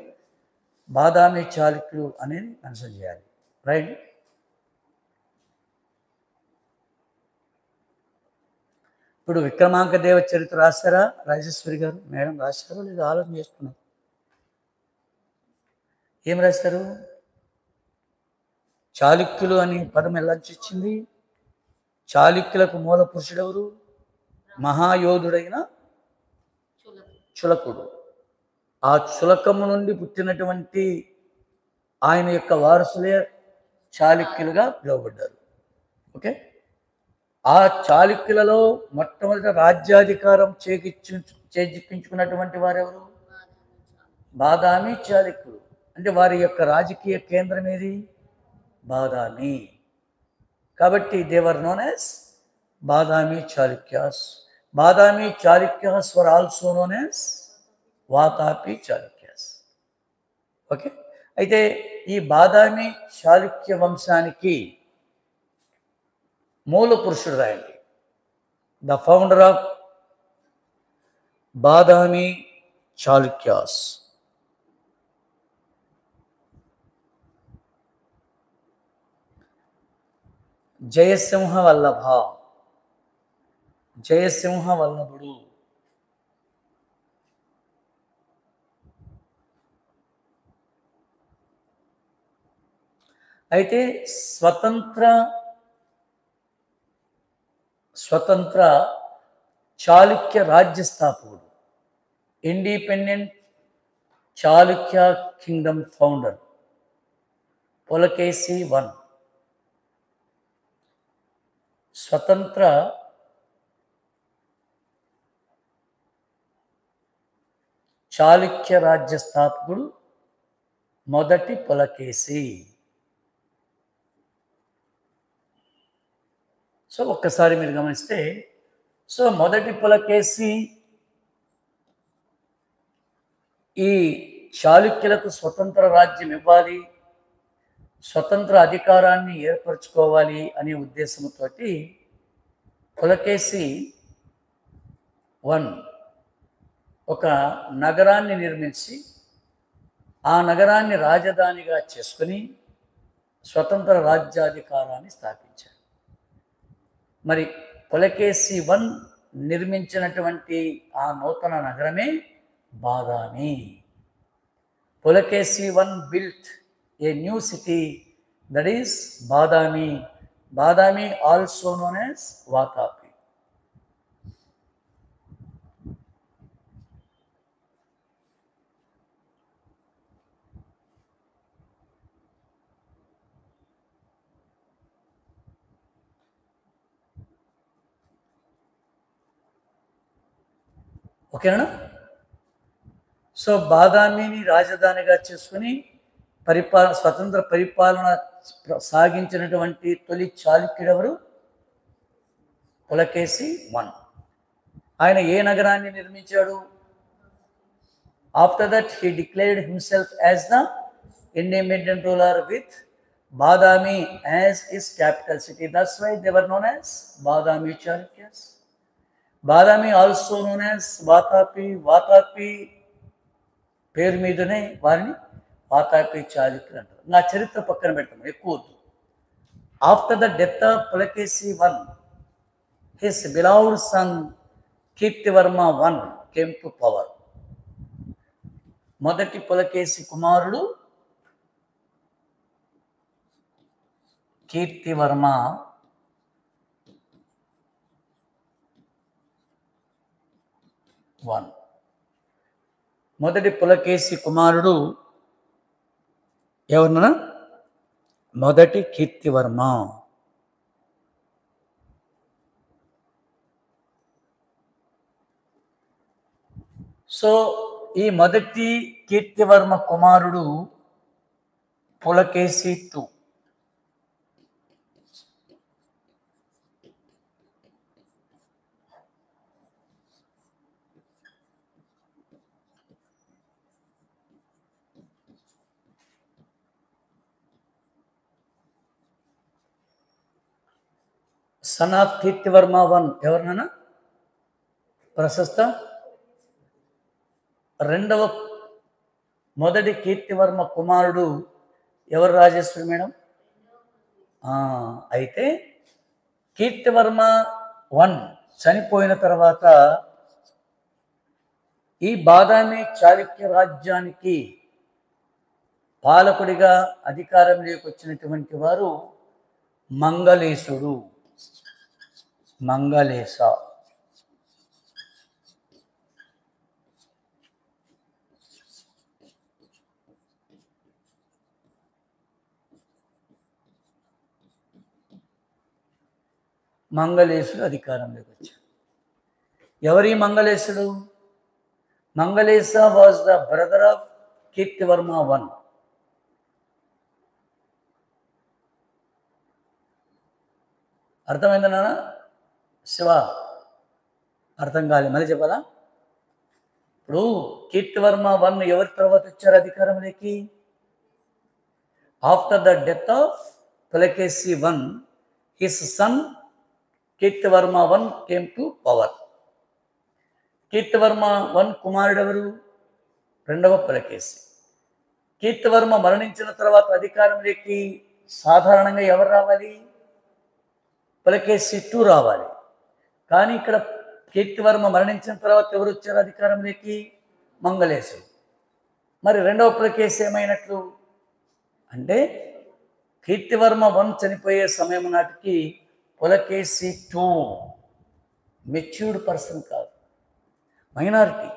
బాదామి చాళుక్యులు అనేది మెన్షన్ చేయాలి. రైట్. ఇప్పుడు విక్రమాంక దేవ చరిత్ర రాశారా రాజేశ్వరి గారు? మేడం రాశారో లేదా ఆలోచన చేస్తున్నారు? ఏం రాశారు? చాళుక్యులు అని పదం ఎలా వచ్చింది? చాళుక్యులకు మూల పురుషుడు ఎవరు? మహాయోధుడైన చులకుడు. ఆ చులకము నుండి పుట్టినటువంటి ఆయన యొక్క వారసులే చాళుక్యులుగా పిలువబడ్డారు. ఓకే. ఆ చాళుక్యులలో మొట్టమొదట రాజ్యాధికారం చేజిక్కించుకున్నటువంటి వారెవరు? బాదామి చాళుక్యులు. అంటే వారి యొక్క రాజకీయ కేంద్రం ఏది? బాదామి. కాబట్టి they were known as Badami Chalukyas. Badami Chalukyas were also known as Vatapi Chalukyas. Okay. అయితే ఈ బాదామి చాళుక్య వంశానికి మూల పురుషుడు రాయండి. The founder of Badami Chalukyas. Jayasimha వల్లభుడు. అయితే స్వతంత్ర చాళుక్య రాజ్య స్థాపకుడు, independent Chalukya kingdom founder Pulakeshi I. స్వతంత్ర చాళుక్య రాజ్య స్థాపకుడు మొదటి పులకేశి. సో ఒక్కసారి మీరు గమనిస్తే, సో మొదటి పులకేశి ఈ చాళుక్యులకు స్వతంత్ర రాజ్యం ఇవ్వాలి, స్వతంత్ర అధికారాన్ని ఏర్పరచుకోవాలి అనే ఉద్దేశంతో పులకేశి ఒక నగరాన్ని నిర్మించి ఆ నగరాన్ని రాజధానిగా చేసుకుని స్వతంత్ర రాజ్యాధికారాన్ని స్థాపించారు. మరి పులకేశి నిర్మించినటువంటి ఆ నూతన నగరమే Badami. Pulakeshi built a new city, that is Badami. Badami also known as Vatapi. ఓకేనా? సో బాదామిని రాజధానిగా చేసుకుని స్వతంత్ర పరిపాలన సాగించినటువంటి తొలి చాళుక్యుడు ఎవరు? పులకేశి ఆయన ఏ నగరాన్ని నిర్మించాడు? After that he declared himself as the independent ruler with Badami as his capital city. That's why they were known as Badami Chalukyas. Badami also known as Vatapi. Vatapi పేరు మీదనే వారిని వాతాపి చాళుక్యులు అంటారు. నా చరిత్ర పక్కన పెడతాం, ఎక్కువ వద్దు. After the death of Pulakeshi his beloved son Kirtivarma came to power. మొదటి పులకేశి కుమారుడు కీర్తివర్మ మొదటి పులకేశి కుమారుడు ఎవరన్నా? మొదటి కీర్తివర్మ. సో ఈ మొదటి కీర్తివర్మ కుమారుడు పులకేశి సన్ ఆఫ్ కీర్తివర్మ ఎవరినైనా ప్రశస్త మొదటి కీర్తివర్మ కుమారుడు ఎవరు రాజేశ్వరి మేడం? అయితే కీర్తివర్మ చనిపోయిన తర్వాత ఈ బాదామి చాళుక్య రాజ్యానికి పాలకుడిగా అధికారంలోకి వచ్చినటువంటి వారు మంగళేశుడు. మంగళేశ. మంగళేశుడు అధికారంలోకి వచ్చాడు. ఎవరి మంగళేశుడు? Mangalesha was the brother of Kirtivarma అర్థమైందా నాన్న? శివ అర్థం కాలే, మళ్ళీ చెప్పాలా? ఇప్పుడు కీర్తివర్మ ఎవరి తర్వాత వచ్చారు అధికారంలోకి? After the death of Pulakeshi his son Kirtivarma came to power. Kirtivarma కుమారుడు ఎవరు? రెండవ పులకేశి. కీర్తివర్మ మరణించిన తర్వాత అధికారంలోకి సాధారణంగా ఎవరు రావాలి? పులకేశి రావాలి. కానీ ఇక్కడ కీర్తివర్మ మరణించిన తర్వాత ఎవరు వచ్చారు అధికారంలోకి? మంగళేశుడు. మరి రెండవ పులకేశి ఏమైనట్లు అంటే కీర్తివర్మ చనిపోయే సమయం నాటికి పులకేశి మెచ్యూర్డ్ పర్సన్ కాదు, మైనారిటీ.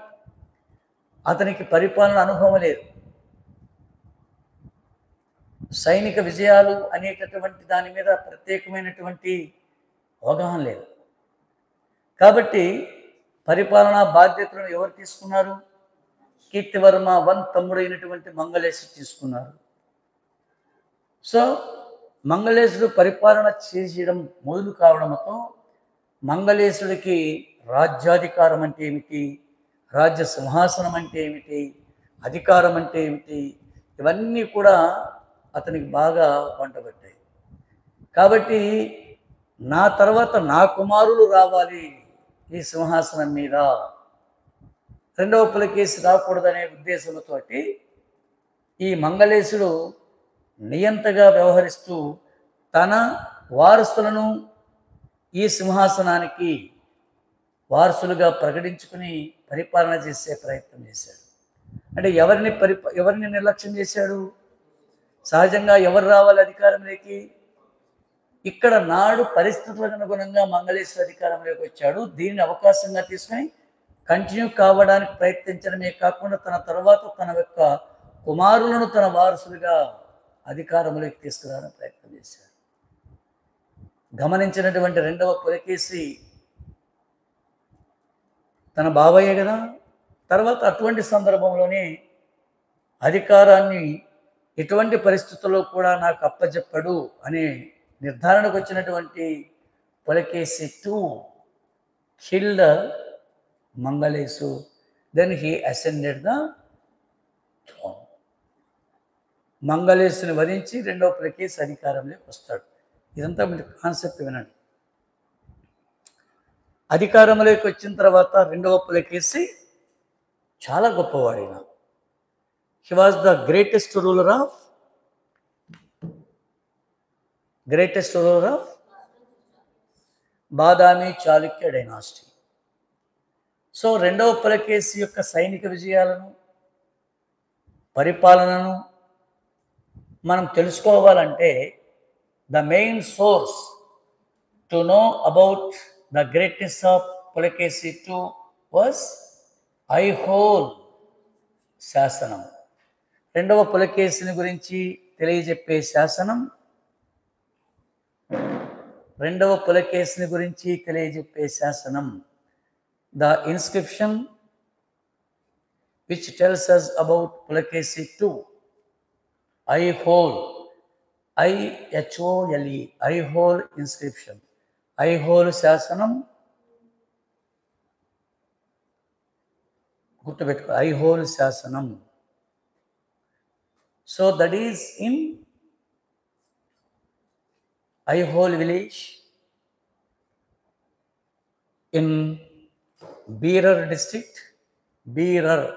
అతనికి పరిపాలన అనుభవం లేదు, సైనిక విజయాలు అనేటటువంటి దాని మీద ప్రత్యేకమైనటువంటి అవగాహన లేదు. కాబట్టి పరిపాలనా బాధ్యతలను ఎవరు తీసుకున్నారు? కీర్తివర్మ తమ్ముడైనటువంటి మంగళేశుడు తీసుకున్నారు. సో మంగళేశుడు పరిపాలన చేయడం మొదలు కావడంతో మంగళేశుడికి రాజ్యాధికారం అంటే ఏమిటి, రాజ్య సింహాసనం అంటే ఏమిటి, అధికారం అంటే ఏమిటి, ఇవన్నీ కూడా అతనికి బాగా వంటబట్టాయి. కాబట్టి నా తర్వాత నా కుమారులు రావాలి ఈ సింహాసనం మీద, రెండవ పులకేసి రాకూడదనే ఉద్దేశంతో ఈ మంగళేశుడు నియంతగా వ్యవహరిస్తూ తన వారసులను ఈ సింహాసనానికి వారసులుగా ప్రకటించుకుని పరిపాలన చేసే ప్రయత్నం చేశాడు. అంటే ఎవరిని నిర్లక్ష్యం చేశాడు? సహజంగా ఎవరు రావాలి అధికారంలోకి? ఇక్కడ నాడు పరిస్థితులకు అనుగుణంగా మంగళేశ్వర అధికారంలోకి వచ్చాడు. దీన్ని అవకాశంగా తీసుకుని కంటిన్యూ కావడానికి ప్రయత్నించడమే కాకుండా తన తర్వాత తన యొక్క కుమారులను తన వారసులుగా అధికారంలోకి తీసుకురావడానికి ప్రయత్నం చేశాడు. గమనించినటువంటి రెండవ పులకేసి తన బాబాయే కదా. తర్వాత అటువంటి సందర్భంలోనే అధికారాన్ని ఎటువంటి పరిస్థితుల్లో కూడా నాకు అప్పచెప్పడు అనే నిర్ధారణకు వచ్చినటువంటి Pulakeshi to kill the Mangalesa. Then he ascended the throne. మంగళేశుని వధించి రెండవ పులకేసి అధికారంలోకి వస్తాడు. ఇదంతా మీరు కాన్సెప్ట్ వినండి. అధికారంలోకి వచ్చిన తర్వాత రెండవ పులకేసి చాలా గొప్పవాడైన. He was the greatest ruler of Badami Chalukya dynasty. So రెండవ పులకేసి యొక్క సైనిక విజయాలను, పరిపాలనను మనం తెలుసుకోవాలంటే the main source to know about the greatness of Pulakeshi II was Aihole శాసనం. రెండవ పులకేసిని గురించి తెలియజెప్పే శాసనం, రెండవ పులకేసిని గురించి తెలియజెప్పే శాసనం, the inscription which tells us about Pulakeshi II, Aihole, IHOLE, Aihole inscription, Aihole శాసనం. గుర్తుపెట్టుకో, ఐహోల్ శాసనం. So that is in Aihole village in bearer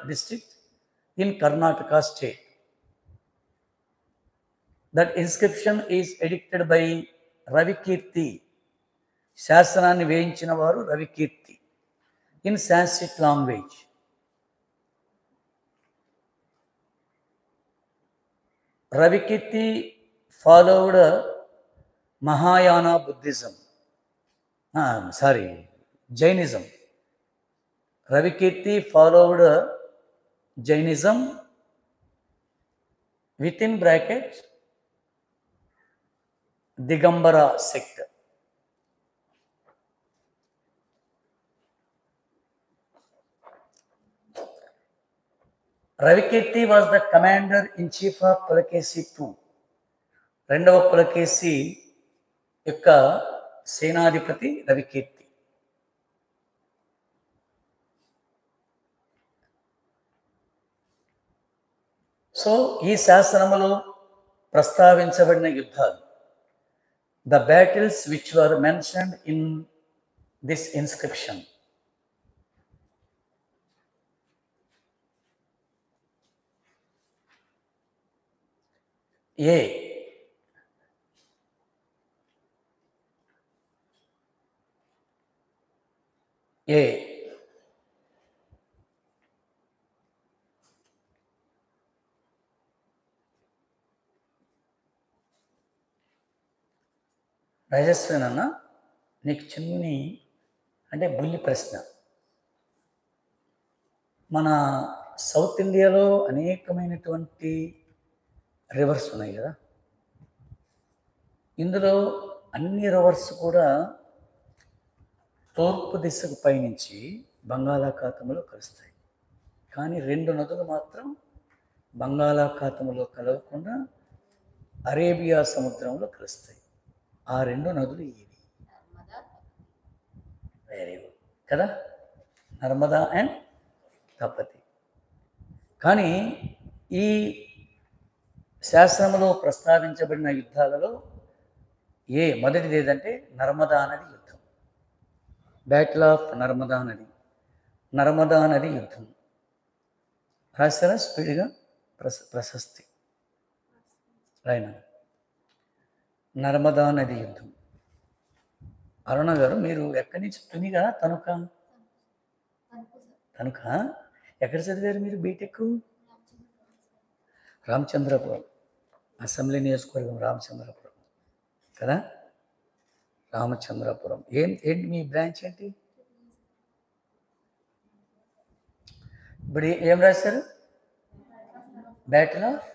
district in Karnataka state. That inscription is edited by Ravikirti. శాసనాన్ని వేయించిన వారు Ravikirti in Sanskrit language. Ravikirti followed Mahayana Buddhism. Jainism. Ravikirti followed Jainism within bracket Digambara sect. Ravikirti was the commander-in-chief of Pulakeshi II. రెండవ పులకేసి యొక్క సేనాధిపతి Ravikirti. So ఈ శాసనములో ప్రస్తావించబడిన యుద్ధాలు, the battles which were mentioned in this inscription, ఏ రాజస్వన్ నీకు చిన్ని అంటే బుల్లి ప్రశ్న. మన సౌత్ ఇండియాలో అనేకమైనటువంటి రివర్స్ ఉన్నాయి కదా. ఇందులో అన్ని రివర్స్ కూడా తూర్పు దిశకు పయనించి బంగాళాఖాతంలో కలుస్తాయి. కానీ రెండు నదులు మాత్రం బంగాళాఖాతంలో కలవకుండా అరేబియా సముద్రంలో కలుస్తాయి. ఆ రెండు నదులు ఇవి. వెరీ గుడ్ కదా, నర్మదా అండ్ తపతి. కానీ ఈ శాస్త్రంలో ప్రస్తావించబడిన యుద్ధాలలో మొదటిది ఏదంటే నర్మదా నది యుద్ధం, బ్యాటిల్ ఆఫ్ నర్మదా నది. నర్మదా నది యుద్ధం రాస్తారా స్పీడ్గా? ప్రశస్తి రాయన. నర్మదా నది యుద్ధం. అరుణ గారు మీరు ఎక్కడి నుంచి? తునిగా తణుక? తణుక. ఎక్కడ చదివారు మీరు బీటెక్? రామచంద్రపురం అసెంబ్లీ నియోజకవర్గం, రామచంద్రపురం కదా. రామచంద్రపురం. ఏంటి మీ బ్రాంచ్ ఏంటి? ఇప్పుడు ఏం రాశారు? Battle of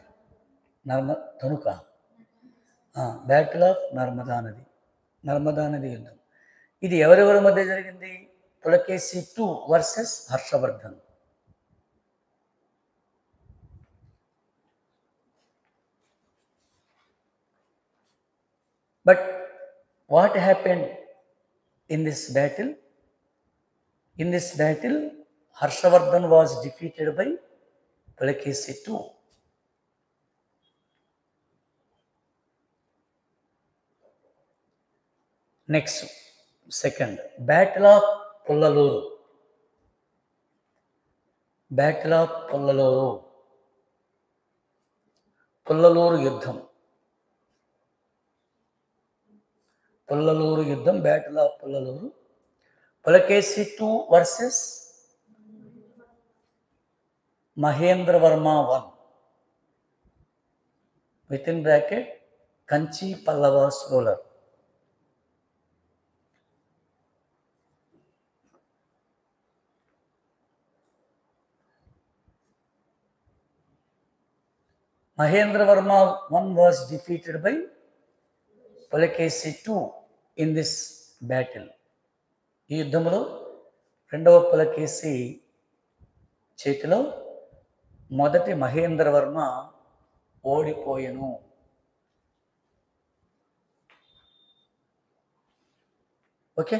Tanuka, battle of Narmada నది, నర్మదా నది యుద్ధం. ఇది ఎవరెవరి మధ్య జరిగింది? Pulakeshi II versus Harshavardhan. But what happened in this battle? In this battle Harshavardhan was defeated by Pulakeshi II. Next second battle of Pullalur. Battle of Pullalur, Pullalur యుద్ధం. పుల్లలూరు యుద్ధం, battle of Pullalur. Pulakeshi II versus Mahendravarma I with in bracket Kanchi Pallavas ruler. Mahendravarma I was defeated by Pulakesi II in this battle. ఈ యుద్ధంలో రెండవ పులకేశి చేతిలో మొదటి Mahendravarma ఓడిపోయెను. Okay.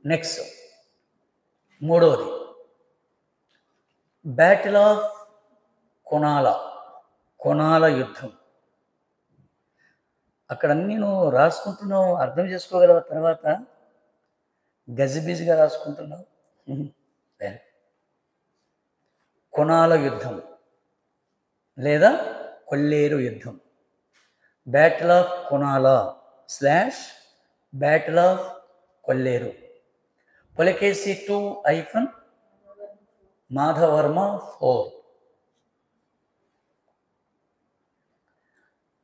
Next మూడవది battle of కొనాల. కొనాల యుద్ధం. అక్కడ అన్నీ నువ్వు రాసుకుంటున్నావు, అర్థం చేసుకోగలవు. తర్వాత గజిబిజిగా రాసుకుంటున్నావు. కొనాల యుద్ధం లేదా కొల్లేరు యుద్ధం. Battle of Kunala / battle of Kolleru. Pulakeshi II - Madhavarma IV.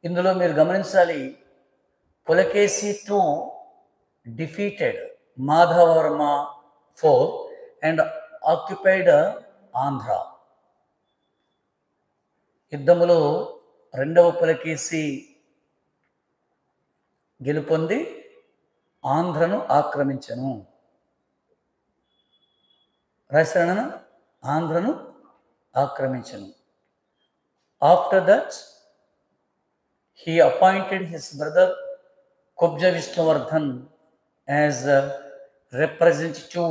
ఇందులో మీరు గమనించాలి, Pulakeshi II defeated Madhavarma IV and occupied Andhra. యుద్ధములో రెండవ పులకేశి గెలుపొంది ఆంధ్రను ఆక్రమించను. రాశారణ? ఆంధ్రను ఆక్రమించను. After that he appointed his brother Kubja Vishnuvardhan as a representative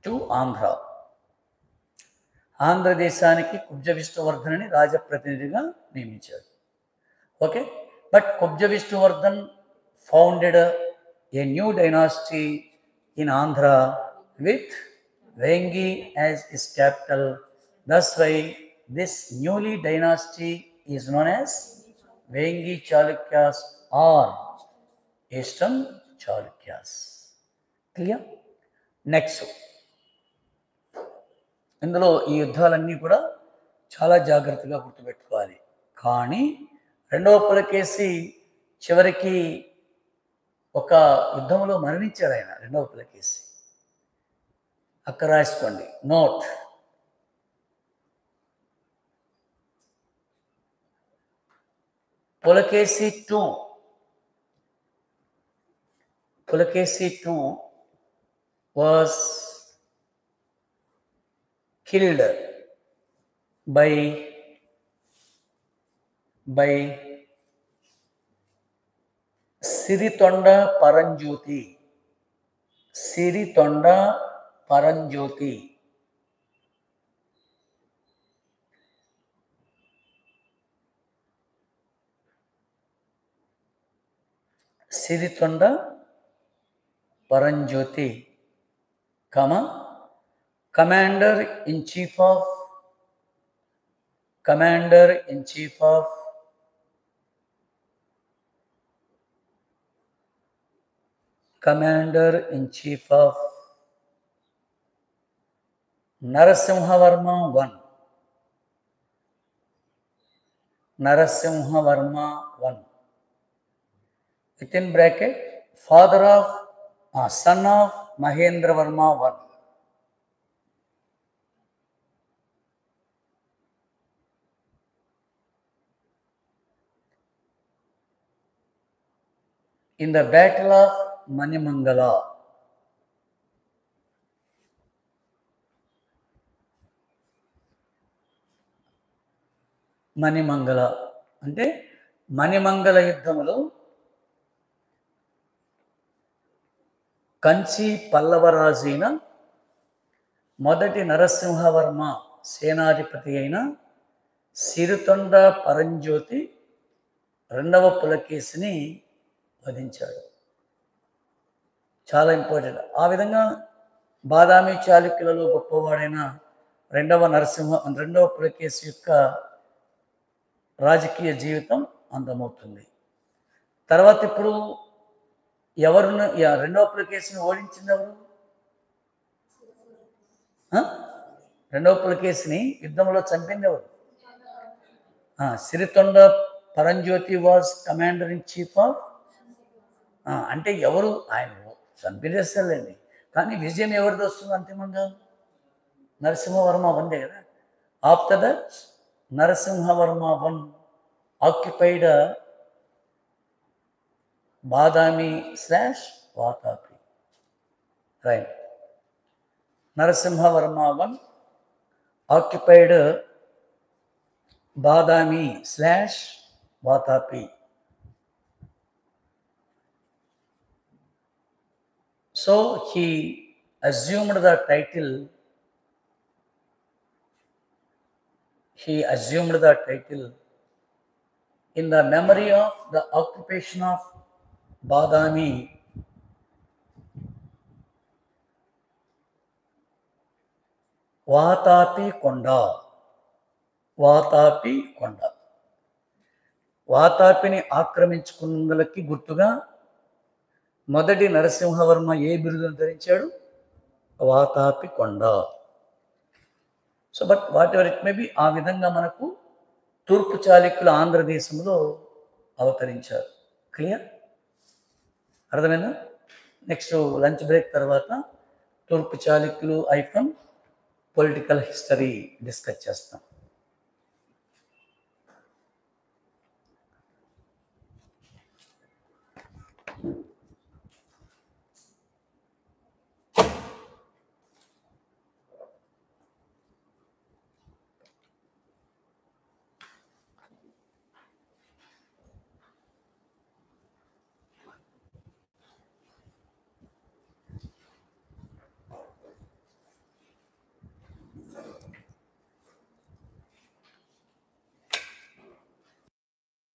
to Andhra. ఆంధ్రదేశానికి కుబ్జ విష్ణువర్ధన్ని రాజప్రతినిధిగా నియమించాడు. Okay. But Kubja Vishnuvardhan founded a new dynasty in Andhra with Vengi as its capital. That's why this newly dynasty is known as Vengi Chalukyas or Eastern Chalukyas. Clear? Next ఇందులో ఈ యుద్ధాలన్నీ కూడా చాలా జాగ్రత్తగా గుర్తుపెట్టుకోవాలి. కానీ రెండవ పులకేశి చివరికి ఒక యుద్ధంలో మరణించాడు ఆయన. రెండవ పులకేశి అక్కడ రాసుకోండి note. Pulakesi II was killed by Siritonda Paranjoti. Siritonda Paranjoti. Siritonda Paranjoti, commander in chief of Narasimhavarma 1, within bracket son of Mahendravarma 1. In the battle of Manimangala, మణిమంగళ అంటే మణిమంగళ యుద్ధములో కంచి పల్లవరాజు అయిన మొదటి నరసింహవర్మ సేనాధిపతి అయిన సిరితొండ పరంజ్యోతి రెండవ పులకేశిని వధించాడు. చాలా ఇంపార్టెంట్. ఆ విధంగా బాదామి చాళుక్యులలో గొప్పవాడైన రెండవ పులకేశి యొక్క రాజకీయ జీవితం అంతమవుతుంది. తర్వాత ఇప్పుడు రెండవ పులకేశిని ఓడించింది ఎవరు? రెండవ పులకేశిని యుద్ధంలో చంపింది ఎవరు? Siritonda Paranjoti was commander in chief of, అంటే ఎవరు? ఆయన చంపిదేస్తారులేండి, కానీ విజయం ఎవరిది వస్తుంది అంతిమంగా? నరసింహవర్మ 1 కదా. After that Narasimhavarma 1 occupied Badami/Vatapi. Right. Narasimhavarma 1 occupied Badami/Vatapi. So he assumed the title. In the memory of the occupation of Badami, Vatapi Konda. వాతాపిని ఆక్రమించుకున్నందులకి గుర్తుగా మొదటి నరసింహవర్మ ఏ బిరుదును ధరించాడు? వాతాపి కొండ. So but what ever it may be, ఆ విధంగా మనకు తూర్పు చాళుక్యులు ఆంధ్రదేశంలో అవతరించారు. క్లియర్? అర్థమైందా? నెక్స్ట్ లంచ్ బ్రేక్ తర్వాత తూర్పు చాళుక్యులు పొలిటికల్ హిస్టరీ డిస్కస్ చేస్తాం.